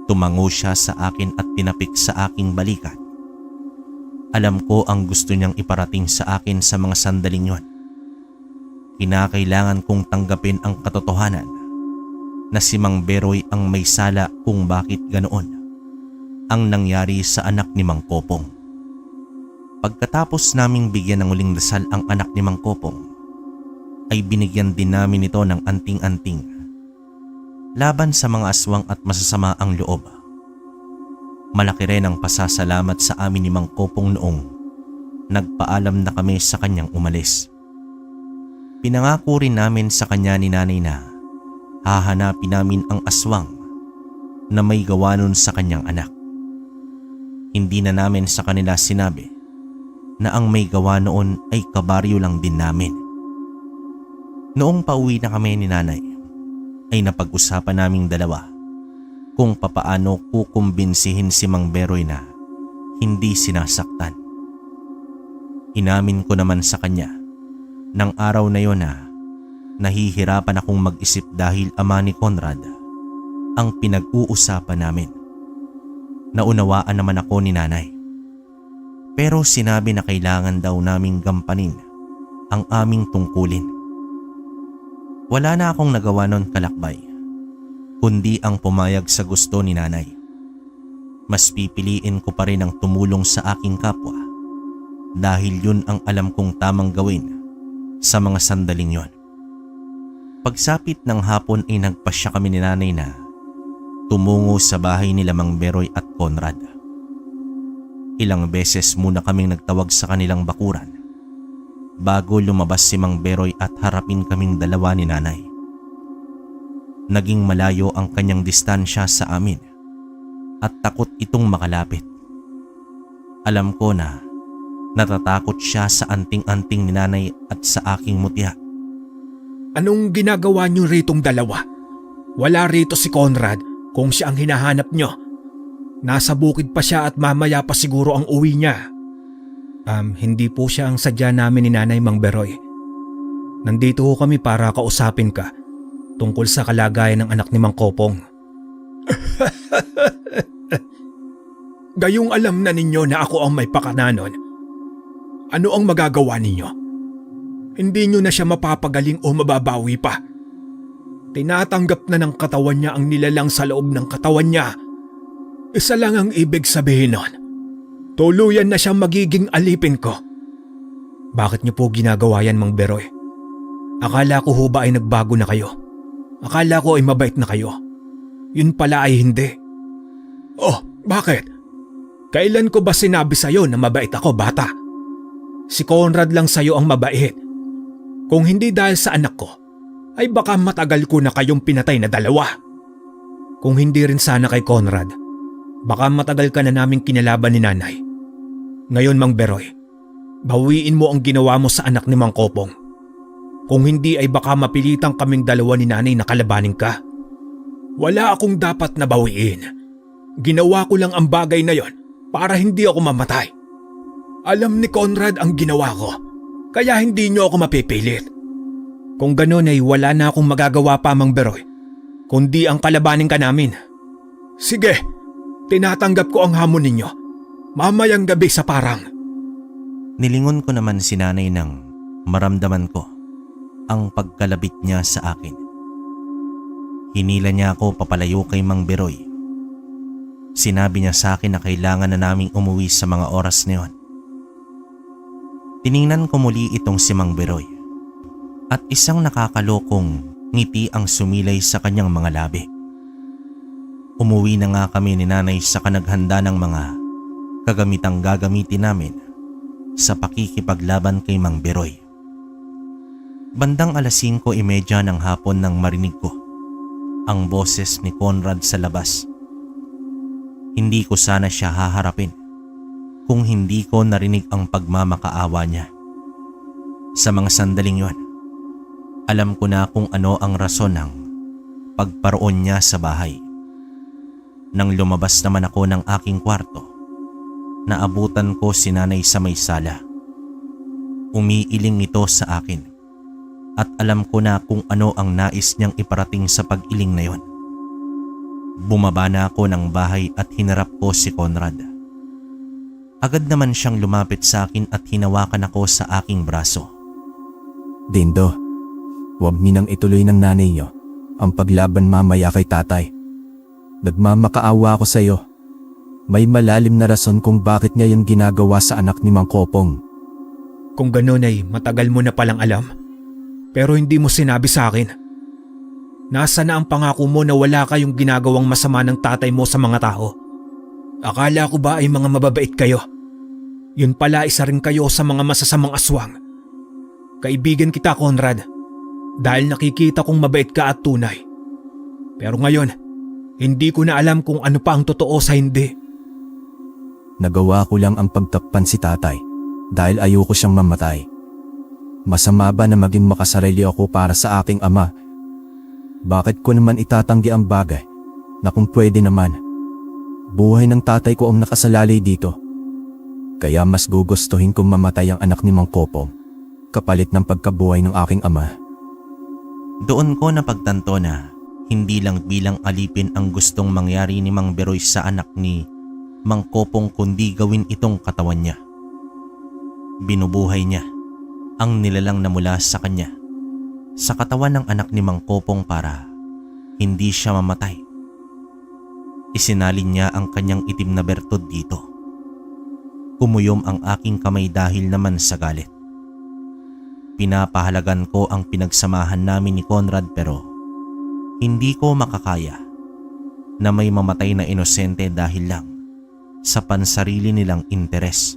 Tumango siya sa akin at tinapik sa aking balikat. Alam ko ang gusto niyang iparating sa akin sa mga sandaling yon. Kinakailangan kong tanggapin ang katotohanan na si Mang Beroy ang may sala kung bakit ganoon ang nangyari sa anak ni Mang Kopong. Pagkatapos naming bigyan ng uling dasal ang anak ni Mang Kopong, ay binigyan din namin ito ng anting-anting laban sa mga aswang at masasama ang loob. Malaki rin ang pasasalamat sa amin ni Mang Kopong noong nagpaalam na kami sa kanyang umalis. Pinangako rin namin sa kanya ni nanay na hahanapin namin ang aswang na may gawa nun sa kanyang anak. Hindi na namin sa kanila sinabi na ang may gawa noon ay kabaryo lang din namin. Noong pauwi na kami ni nanay, ay napag-usapan naming dalawa kung papaano kukumbinsihin si Mang Beroy na hindi sinasaktan. Inamin ko naman sa kanya ng araw na yon na nahihirapan akong mag-isip dahil ama ni Conrad ang pinag-uusapan namin. Naunawaan naman ako ni nanay. Pero sinabi na kailangan daw naming gampanin ang aming tungkulin. Wala na akong nagawa nun, kalakbay, kundi ang pumayag sa gusto ni nanay. Mas pipiliin ko pa rin ang tumulong sa aking kapwa dahil yun ang alam kong tamang gawin sa mga sandaling yon. Pagsapit ng hapon ay nagpasya kami ni nanay na tumungo sa bahay nila Mang Beroy at Conrad. Ilang beses muna kaming nagtawag sa kanilang bakuran bago lumabas si Mang Beroy at harapin kaming dalawa ni nanay. Naging malayo ang kanyang distansya sa amin at takot itong makalapit. Alam ko na natatakot siya sa anting-anting ni nanay at sa aking mutya. Anong ginagawa niyo ritong dalawa? Wala rito si Conrad kung siya ang hinahanap niyo. Nasa bukid pa siya at mamaya pa siguro ang uwi niya. Hindi po siya ang sadya namin ni Nanay Mang Beroy. Nandito ho kami para kausapin ka tungkol sa kalagayan ng anak ni Mang Kopong. Gayong alam na ninyo na ako ang may pakananon. Ano ang magagawa ninyo? Hindi nyo na siya mapapagaling o mababawi pa. Tinatanggap na ng katawan niya ang nilalang sa loob ng katawan niya. Isa lang ang ibig sabihin nun. Tuluyan na siyang magiging alipin ko. Bakit niyo po ginagawa yan, Mang Beroy? Akala ko ho ba ay nagbago na kayo? Akala ko ay mabait na kayo. Yun pala ay hindi. Oh, bakit? Kailan ko ba sinabi sa'yo na mabait ako, bata? Si Conrad lang sa'yo ang mabait. Kung hindi dahil sa anak ko, ay baka matagal ko na kayong pinatay na dalawa. Kung hindi rin sana kay Conrad, baka matagal ka na naming kinalaban ni nanay. Ngayon, Mang Beroy, bawiin mo ang ginawa mo sa anak ni Mang Kopong. Kung hindi ay baka mapilitang kaming dalawa ni nanay na kalabanin ka. Wala akong dapat na bawiin. Ginawa ko lang ang bagay na yon para hindi ako mamatay. Alam ni Conrad ang ginawa ko, kaya hindi niyo ako mapipilit. Kung gano'n ay wala na akong magagawa pa, Mang Beroy, kundi ang kalabanin ka namin. Sige, tinatanggap ko ang hamon ninyo. Mamayang gabi sa parang. Nilingon ko naman si nanay nang maramdaman ko ang pagkalabit niya sa akin. Hinila niya ako papalayo kay Mang Beroy. Sinabi niya sa akin na kailangan na naming umuwi sa mga oras na yon. Tiningnan ko muli itong si Mang Beroy at isang nakakalokong ngiti ang sumilay sa kanyang mga labi. Umuwi na nga kami ni nanay sa kanaghanda ng mga kagamitang gagamitin namin sa pakikipaglaban kay Mang Beroy. Bandang 5:30 ng hapon nang marinig ko ang boses ni Conrad sa labas. Hindi ko sana siya haharapin kung hindi ko narinig ang pagmamakaawa niya. Sa mga sandaling yon, alam ko na kung ano ang rason ng pagparoon niya sa bahay. Nang lumabas naman ako ng aking kwarto, naabutan ko si nanay sa may sala. Umiiling ito sa akin at alam ko na kung ano ang nais niyang iparating sa pag-iling na yon. Bumaba na ako ng bahay at hinarap ko si Conrad. Agad naman siyang lumapit sa akin at hinawakan ako sa aking braso. Dindo, huwag ninang ituloy ng nanay niyo ang paglaban mamaya kay tatay. Nagmamakaawa ako sa iyo. May malalim na rason kung bakit niya yung ginagawa sa anak ni Mang Kopong. Kung gano'n ay matagal mo na palang alam. Pero hindi mo sinabi sa akin. Nasa na ang pangako mo na wala kayong ginagawang masama ng tatay mo sa mga tao? Akala ko ba ay mga mababait kayo? Yun pala isa rin kayo sa mga masasamang aswang. Kaibigan kita, Conrad, dahil nakikita kong mabait ka at tunay. Pero ngayon, hindi ko na alam kung ano pa ang totoo sa hindi. Nagawa ko lang ang pagtakpan si tatay dahil ayoko siyang mamatay. Masama ba na maging makasarili ako para sa aking ama? Bakit ko naman itatanggi ang bagay na kung pwede naman, buhay ng tatay ko ang nakasalalay dito. Kaya mas gugustuhin kong mamatay ang anak ni Mang Kopong kapalit ng pagkabuhay ng aking ama. Doon ko napagtanto na hindi lang bilang alipin ang gustong mangyari ni Mang Beroy sa anak ni Mang Kopong kundi gawin itong katawan niya. Binubuhay niya ang nilalang na mula sa kanya sa katawan ng anak ni Mang Kopong para hindi siya mamatay. Isinalin niya ang kanyang itim na bertod dito. Kumuyom ang aking kamay dahil naman sa galit. Pinapahalagan ko ang pinagsamahan namin ni Conrad pero hindi ko makakaya na may mamatay na inosente dahil lang sa pansarili nilang interes.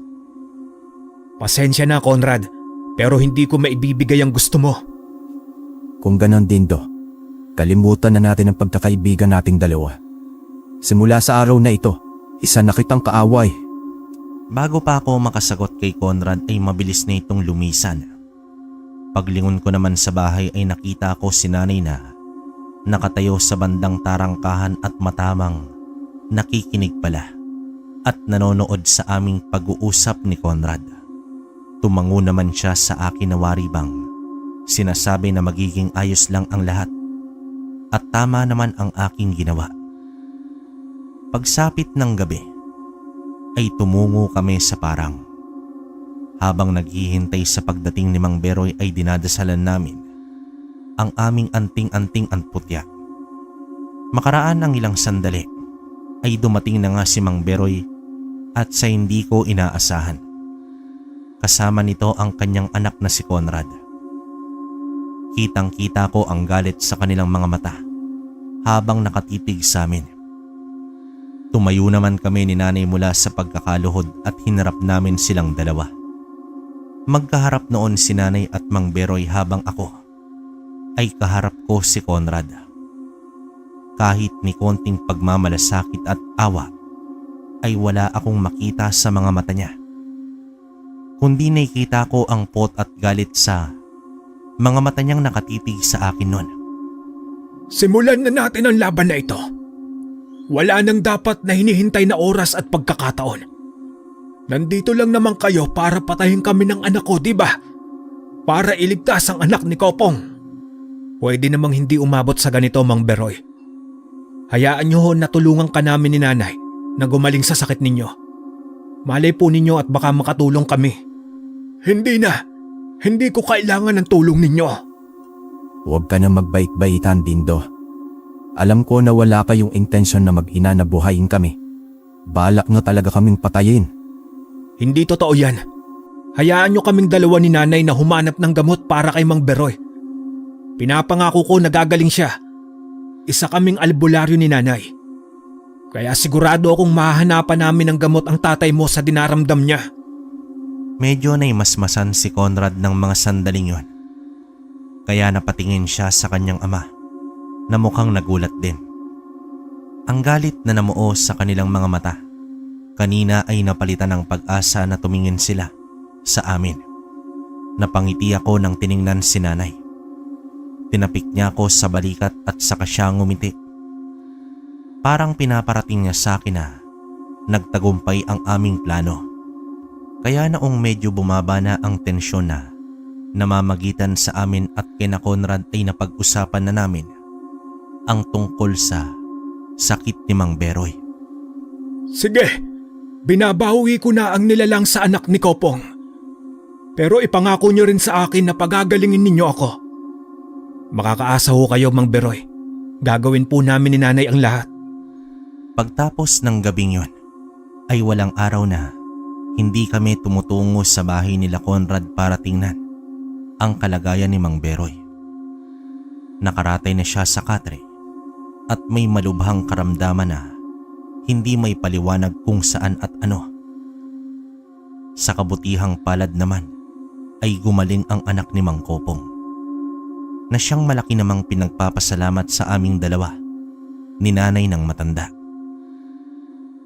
Pasensya na, Conrad, pero hindi ko maibibigay ang gusto mo. Kung ganon Dindo, kalimutan na natin ang pagkakaibigan nating dalawa. Simula sa araw na ito, isa na kitang kaaway. Bago pa ako makasagot kay Conrad ay mabilis na itong lumisan. Paglingon ko naman sa bahay ay nakita ko si nanay na nakatayo sa bandang tarangkahan at matamang nakikinig pala at nanonood sa aming pag-uusap ni Conrad. Tumango naman siya sa akin na waribang sinasabi na magiging ayos lang ang lahat at tama naman ang aking ginawa. Pagsapit ng gabi ay tumungo kami sa parang. Habang naghihintay sa pagdating ni Mang Beroy ay dinadasalan namin ang aming anting-anting at putya. Makaraan ang ilang sandali ay dumating na nga si Mang Beroy at sa hindi ko inaasahan. Kasama nito ang kanyang anak na si Conrad. Kitang-kita ko ang galit sa kanilang mga mata habang nakatitig sa amin. Tumayo naman kami ni nanay mula sa pagkakaluhod at hinarap namin silang dalawa. Magkaharap noon si nanay at Mang Beroy habang ako ay kaharap ko si Conrad. Kahit ni konting pagmamalasakit at awa ay wala akong makita sa mga mata niya. Kundi nakikita ko ang pot at galit sa mga mata niyang nakatitig sa akin noon. Simulan na natin ang laban na ito. Wala nang dapat na hinihintay na oras at pagkakataon. Nandito lang naman kayo para patayin kami ng anak ko, di ba? Para iligtas ang anak ni Kopong. Pwede namang hindi umabot sa ganito, Mang Beroy. Hayaan niyo ho na tulungan ka namin ni nanay na gumaling sa sakit ninyo. Malay po ninyo at baka makatulong kami. Hindi na. Hindi ko kailangan ng tulong ninyo. Huwag ka na magbait-baitan, Dindo. Alam ko na wala kayong intensyon na mag-ina na buhayin kami. Balak na talaga kaming patayin. Hindi totoo yan. Hayaan nyo kaming dalawa ni nanay na humanap ng gamot para kay Mang Beroy. Pinapangako ko na gagaling siya. Isa kaming albularyo ni nanay. Kaya sigurado akong mahahanapan namin ng gamot ang tatay mo sa dinaramdam niya. Medyo naimasmasan si Conrad ng mga sandaling yon. Kaya napatingin siya sa kanyang ama na mukhang nagulat din. Ang galit na namuo sa kanilang mga mata kanina ay napalitan ng pag-asa na tumingin sila sa amin. Napangiti ako nang tiningnan si nanay. Tinapik niya ako sa balikat at saka siya ngumiti. Parang pinaparating niya sa akin na nagtagumpay ang aming plano. Kaya noong medyo bumaba na ang tensyon na namamagitan sa amin at kina Conrad ay napag-usapan na namin ang tungkol sa sakit ni Mang Beroy. Sige, binabawi ko na ang nilalang sa anak ni Kopong. Pero ipangako niyo rin sa akin na pagagalingin ninyo ako. Makakaasa ho kayo, Mang Beroy. Gagawin po namin ni Nanay ang lahat. Pagtapos ng gabing yon, ay walang araw na hindi kami tumutungo sa bahay nila Conrad para tingnan ang kalagayan ni Mang Beroy. Nakaratay na siya sa katre at may malubhang karamdaman na hindi may paliwanag kung saan at ano. Sa kabutihang palad naman ay gumaling ang anak ni Mang Kopong na siyang malaki namang pinagpapasalamat sa aming dalawa ni Nanay ng matanda.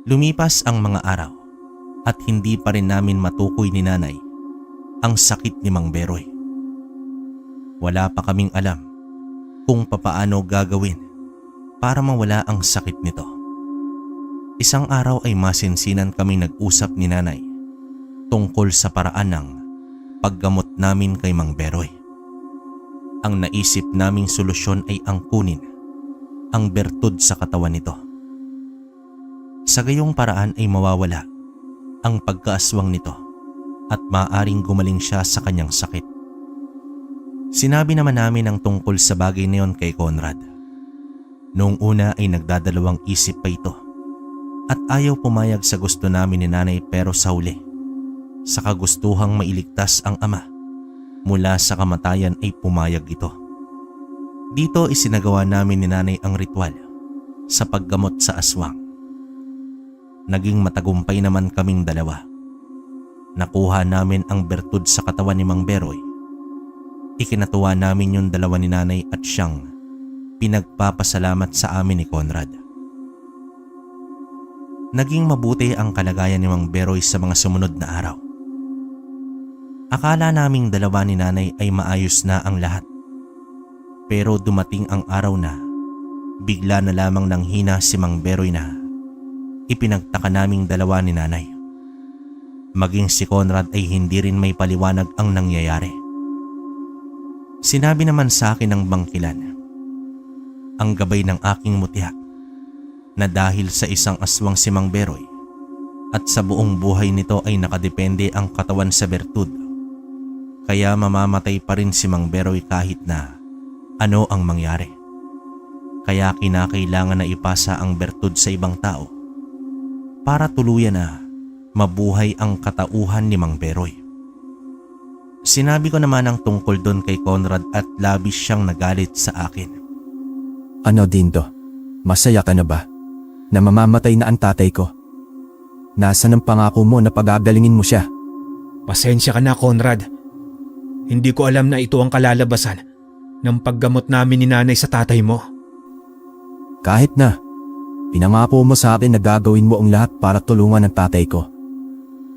Lumipas ang mga araw at hindi pa rin namin matukoy ni Nanay ang sakit ni Mang Beroy. Wala pa kaming alam kung papaano gagawin para mawala ang sakit nito. Isang araw ay masinsinan kaming nag-usap ni Nanay tungkol sa paraan ng paggamot namin kay Mang Beroy. Ang naisip naming solusyon ay angkunin ang bertud sa katawan nito. Sa gayong paraan ay mawawala ang pagkaaswang nito at maaaring gumaling siya sa kanyang sakit. Sinabi naman namin ang tungkol sa bagay na yon kay Conrad. Noong una ay nagdadalawang isip pa ito at ayaw pumayag sa gusto namin ni Nanay, pero sa huli, sa kagustuhang mailigtas ang ama mula sa kamatayan ay pumayag ito. Dito isinagawa namin ni Nanay ang ritual sa paggamot sa aswang. Naging matagumpay naman kaming dalawa. Nakuha namin ang bertud sa katawan ni Mang Beroy. Ikinatuwa namin yung dalawa ni Nanay at siyang pinagpapasalamat sa amin ni Conrad. Naging mabuti ang kalagayan ni Mang Beroy sa mga sumunod na araw. Akala naming dalawa ni Nanay ay maayos na ang lahat. Pero dumating ang araw na bigla na lamang nang hina si Mang Beroy na ipinagtaka naming dalawa ni Nanay. Maging si Conrad ay hindi rin may paliwanag ang nangyayari. Sinabi naman sa akin ng bangkilan, ang gabay ng aking mutya, na dahil sa isang aswang si Mang Beroy at sa buong buhay nito ay nakadepende ang katawan sa bertud. Kaya mamamatay pa rin si Mang Beroy kahit na ano ang mangyari. Kaya kinakailangan na ipasa ang bertud sa ibang tao para tuluyan na mabuhay ang katauhan ni Mang Beroy. Sinabi ko naman ang tungkol doon kay Conrad at labis siyang nagalit sa akin. Ano Dindo? Masaya ka na ba? Na mamamatay na ang tatay ko? Nasaan ang pangako mo na pagagalingin mo siya? Pasensya ka na, Conrad. Hindi ko alam na ito ang kalalabasan ng paggamot namin ni Nanay sa tatay mo. Kahit na, pinangako mo sa akin na gagawin mo ang lahat para tulungan ang tatay ko.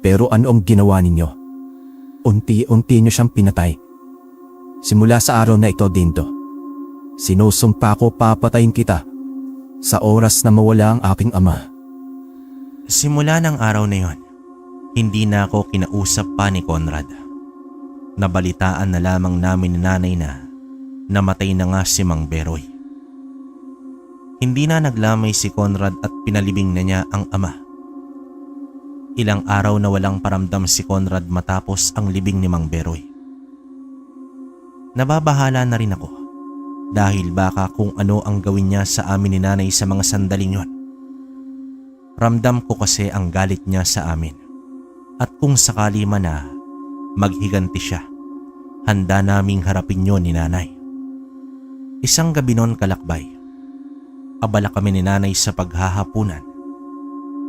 Pero ano ang ginawa ninyo? Unti-unti niyo siyang pinatay. Simula sa araw na ito, Dindo, sinusumpa ko papatayin kita sa oras na mawala ang aking ama. Simula ng araw na yon, hindi na ako kinausap pa ni Conrad. Nabalitaan na lamang namin ni Nanay na namatay na nga si Mang Beroy. Hindi na naglamay si Conrad at pinalibing na niya ang ama. Ilang araw na walang paramdam si Conrad matapos ang libing ni Mang Beroy. Nababahala na rin ako dahil baka kung ano ang gawin niya sa amin ni Nanay sa mga sandaling yon. Ramdam ko kasi ang galit niya sa amin at kung sakali man na maghiganti siya, handa naming harapin yon ni Nanay. Isang gabi noon kalakbay, abala kami ni Nanay sa paghahapunan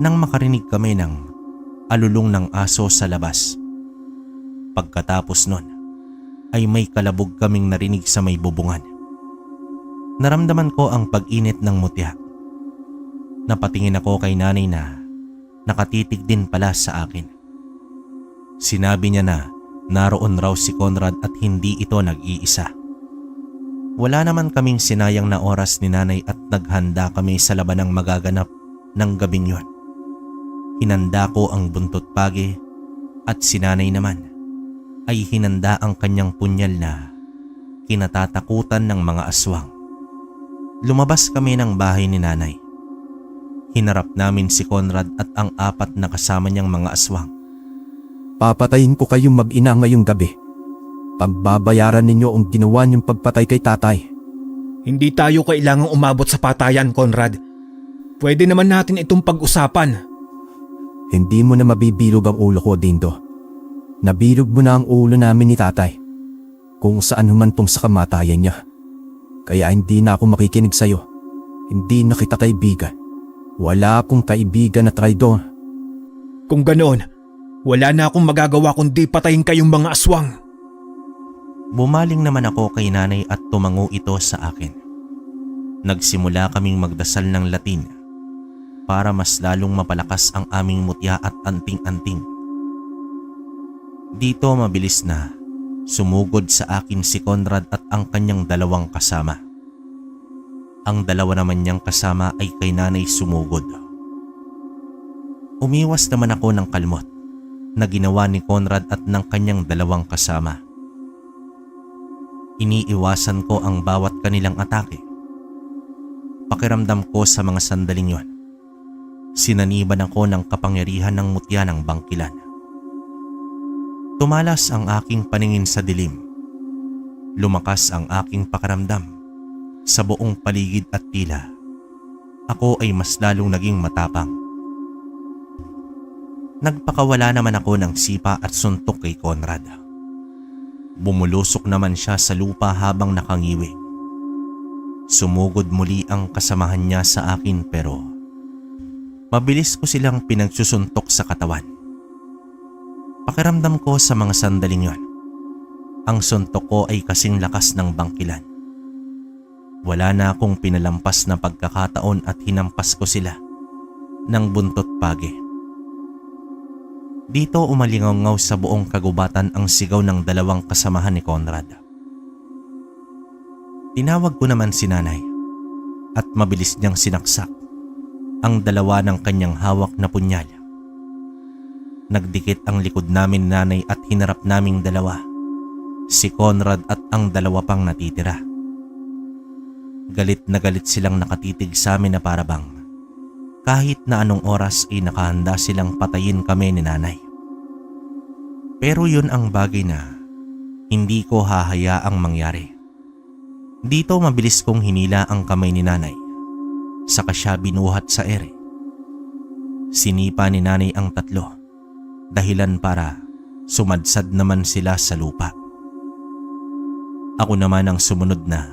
nang makarinig kami ng alulong ng aso sa labas. Pagkatapos nun ay may kalabog kaming narinig sa may bubungan. Naramdaman ko ang pag-init ng mutya. Napatingin ako kay Nanay na nakatitig din pala sa akin. Sinabi niya na naroon raw si Conrad at hindi ito nag-iisa. Wala naman kaming sinayang na oras ni Nanay at naghanda kami sa labanang magaganap ng gabing yon. Hinanda ko ang buntot pagi at si Nanay naman ay hinanda ang kanyang punyal na kinatatakutan ng mga aswang. Lumabas kami ng bahay ni Nanay Hinarap namin si Conrad at ang 4 na kasama niyang mga aswang. Papatayin ko kayong mag-ina ngayong gabi. Pagbabayaran ninyo ang ginawa niyong pagpatay kay tatay. Hindi tayo kailangang umabot sa patayan, Conrad. Pwede naman natin itong pag-usapan. Hindi mo na mabibilog ang ulo ko, Dindo. Nabilog mo na ang ulo namin ni tatay. Kung saan humantong sa kamatayan niya. Kaya hindi na ako makikinig sa'yo. Hindi na kita kaibigan. Wala akong kaibigan na traidor. Kung ganoon, wala na akong magagawa kundi patayin kayong mga aswang. Bumaling naman ako kay nanay at tumango ito sa akin. Nagsimula kaming magdasal ng Latin para mas lalong mapalakas ang aming mutya at anting-anting. Dito mabilis na sumugod sa akin si Conrad at ang kanyang 2 kasama. Ang 2 naman niyang kasama ay kay nanay sumugod. Umiwas naman ako ng kalmot na ginawa ni Conrad at ng kanyang 2 kasama. Iniiwasan ko ang bawat kanilang atake. Pakiramdam ko sa mga sandaling yon, sinaniban ako ng kapangyarihan ng mutya ng bangkilan. Tumalas ang aking paningin sa dilim. Lumakas ang aking pakiramdam. Sa buong paligid at tila, ako ay mas lalong naging matapang. Nagpakawala naman ako ng sipa at suntok kay Conrad. Bumulusok naman siya sa lupa habang nakangiwi. Sumugod muli ang kasamahan niya sa akin pero mabilis ko silang pinagsusuntok sa katawan. Pakiramdam ko sa mga sandaling yon, ang suntok ko ay kasing lakas ng bangkilan. Wala na akong pinalampas na pagkakataon at hinampas ko sila ng buntot pagi. Dito umalingaw sa buong kagubatan ang sigaw ng 2 kasamahan ni Conrad. Tinawag ko naman si nanay at mabilis niyang sinaksak ang 2 ng kanyang hawak na punyal. Nagdikit ang likod namin ni nanay at hinarap naming 2, si Conrad at ang 2 pang natitira. Galit na galit silang nakatitig sa amin na parabang kahit na anong oras ay nakahanda silang patayin kami ni nanay. Pero yun ang bagay na hindi ko hahayaang mangyari. Dito mabilis kong hinila ang kamay ni nanay, saka siya binuhat sa ere. Sinipa ni nanay ang 3, dahilan para sumadsad naman sila sa lupa. Ako naman ang sumunod na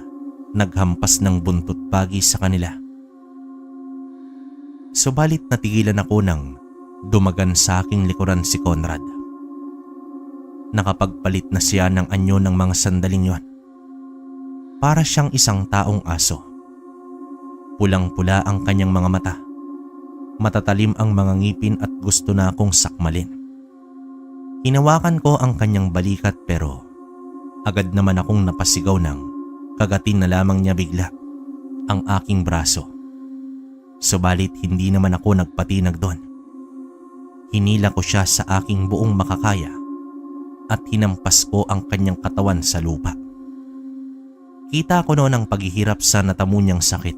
naghampas ng buntot pagi sa kanila. Subalit natigilan ako nang dumagan sa aking likuran si Conrad. Nakapagpalit na siya ng anyo ng mga sandaling yon. Para siyang isang taong aso. Pulang-pula ang kanyang mga mata. Matatalim ang mga ngipin at gusto na akong sakmalin. Hinawakan ko ang kanyang balikat pero agad naman akong napasigaw ng kagatin na lamang niya bigla ang aking braso. Subalit hindi naman ako nagpatinag doon. Hinila ko siya sa aking buong makakaya at hinampas ko ang kanyang katawan sa lupa. Kita ko noon ang paghihirap sa natamo niyang sakit.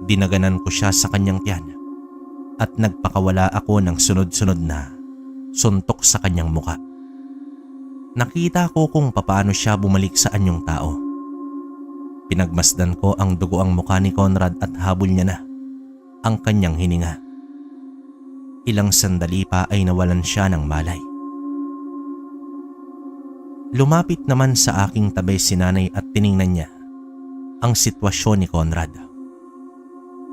Dinaganan ko siya sa kanyang tiyan at nagpakawala ako ng sunod-sunod na suntok sa kanyang muka. Nakita ko kung papaano siya bumalik sa anyong tao. Pinagmasdan ko ang dugoang mukha ni Conrad at habol niya na ang kanyang hininga. Ilang sandali pa ay nawalan siya ng malay. Lumapit naman sa aking tabi si nanay at tiningnan niya ang sitwasyon ni Conrad.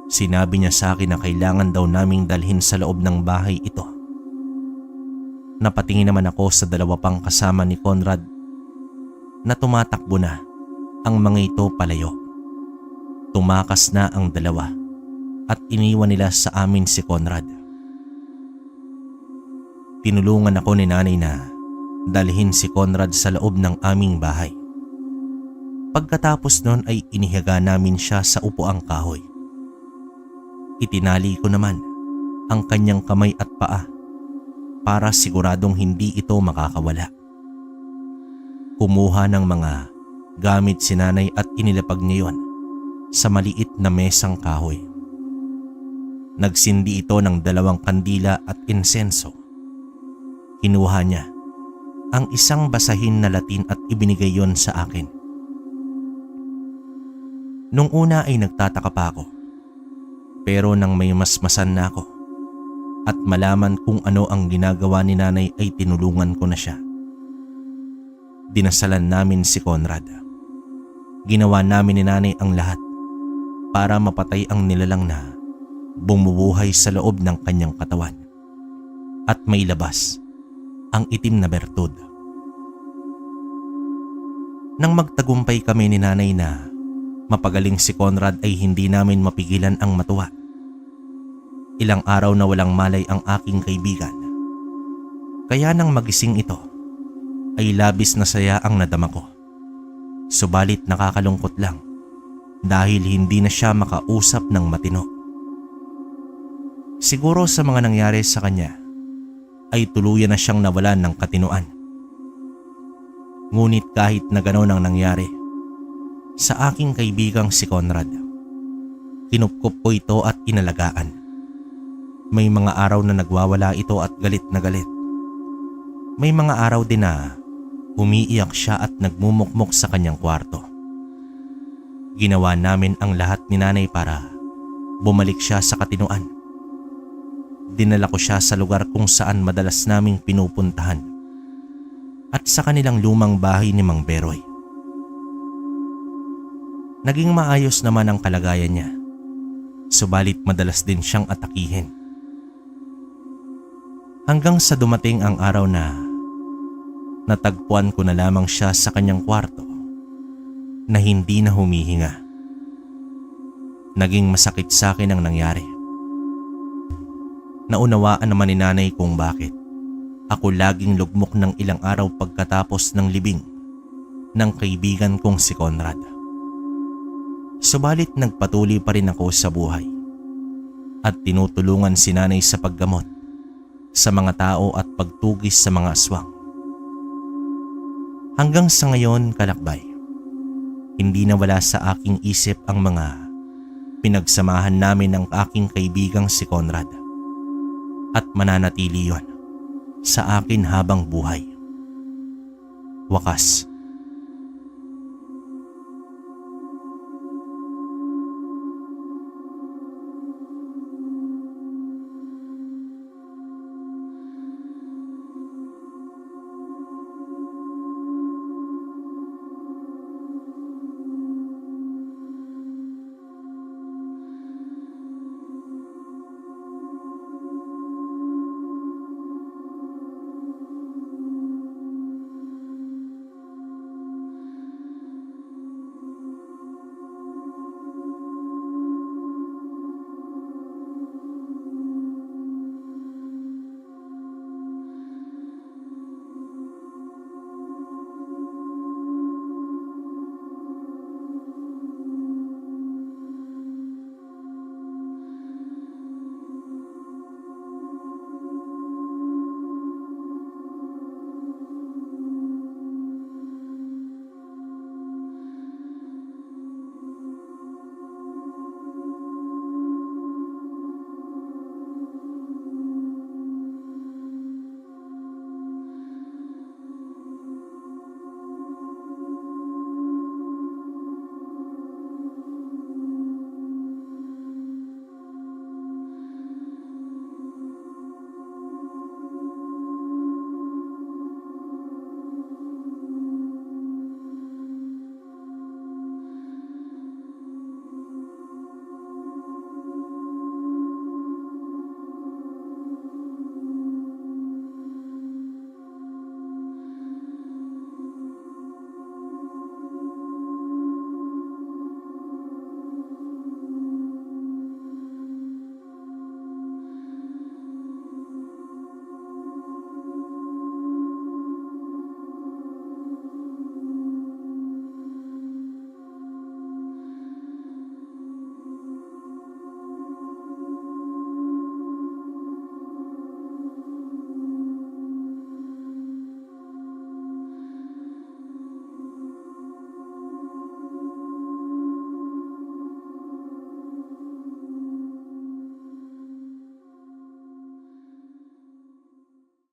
Sinabi niya sa akin na kailangan daw naming dalhin sa loob ng bahay ito. Napatingin naman ako sa 2 pang kasama ni Conrad na tumatakbo na ang mga ito palayo. Tumakas na ang 2 at iniwan nila sa amin si Conrad. Tinulungan ako ni nanay na dalhin si Conrad sa loob ng aming bahay. Pagkatapos nun ay inihiga namin siya sa upuang kahoy. Itinali ko naman ang kanyang kamay at paa para siguradong hindi ito makakawala. Kumuha ng mga gamit si nanay at inilapag niya yon sa maliit na mesang kahoy. Nagsindi ito ng 2 kandila at insenso. Kinuha niya ang isang basahin na Latin at ibinigay yon sa akin. Nung una ay nagtataka pa ako. Pero nang may masmasan na ako at malaman kung ano ang ginagawa ni nanay ay tinulungan ko na siya. Dinasalan namin si Conrad. Ginawa namin ni nanay ang lahat para mapatay ang nilalang na bumubuhay sa loob ng kanyang katawan at mailabas ang itim na bertud. Nang magtagumpay kami ni nanay na mapagaling si Conrad ay hindi namin mapigilan ang matuwa. Ilang araw na walang malay ang aking kaibigan. Kaya nang magising ito ay labis na saya ang nadama ko. Subalit nakakalungkot lang dahil hindi na siya makausap ng matino. Siguro sa mga nangyari sa kanya ay tuluyan na siyang nawalan ng katinoan. Ngunit kahit na gano'n ang nangyari sa aking kaibigang si Conrad, kinupkup ko ito at inalagaan. May mga araw na nagwawala ito at galit na galit. May mga araw din na umiiyak siya at nagmumukmok sa kanyang kwarto. Ginawa namin ang lahat ni nanay para bumalik siya sa katinoan. Dinala ko siya sa lugar kung saan madalas naming pinupuntahan at sa kanilang lumang bahay ni Mang Beroy. Naging maayos naman ang kalagayan niya, subalit madalas din siyang atakihin. Hanggang sa dumating ang araw na natagpuan ko na lamang siya sa kanyang kwarto na hindi na humihinga. Naging masakit sa akin ang nangyari. Naunawaan naman ni nanay kung bakit ako laging lugmok ng ilang araw pagkatapos ng libing ng kaibigan kong si Conrad. Subalit nagpatuloy pa rin ako sa buhay at tinutulungan si nanay sa paggamot sa mga tao at pagtugis sa mga aswang. Hanggang sa ngayon, kalakbay, hindi nawala sa aking isip ang mga pinagsamahan namin ng aking kaibigang si Conrad at mananatili yon sa akin habang buhay. Wakas,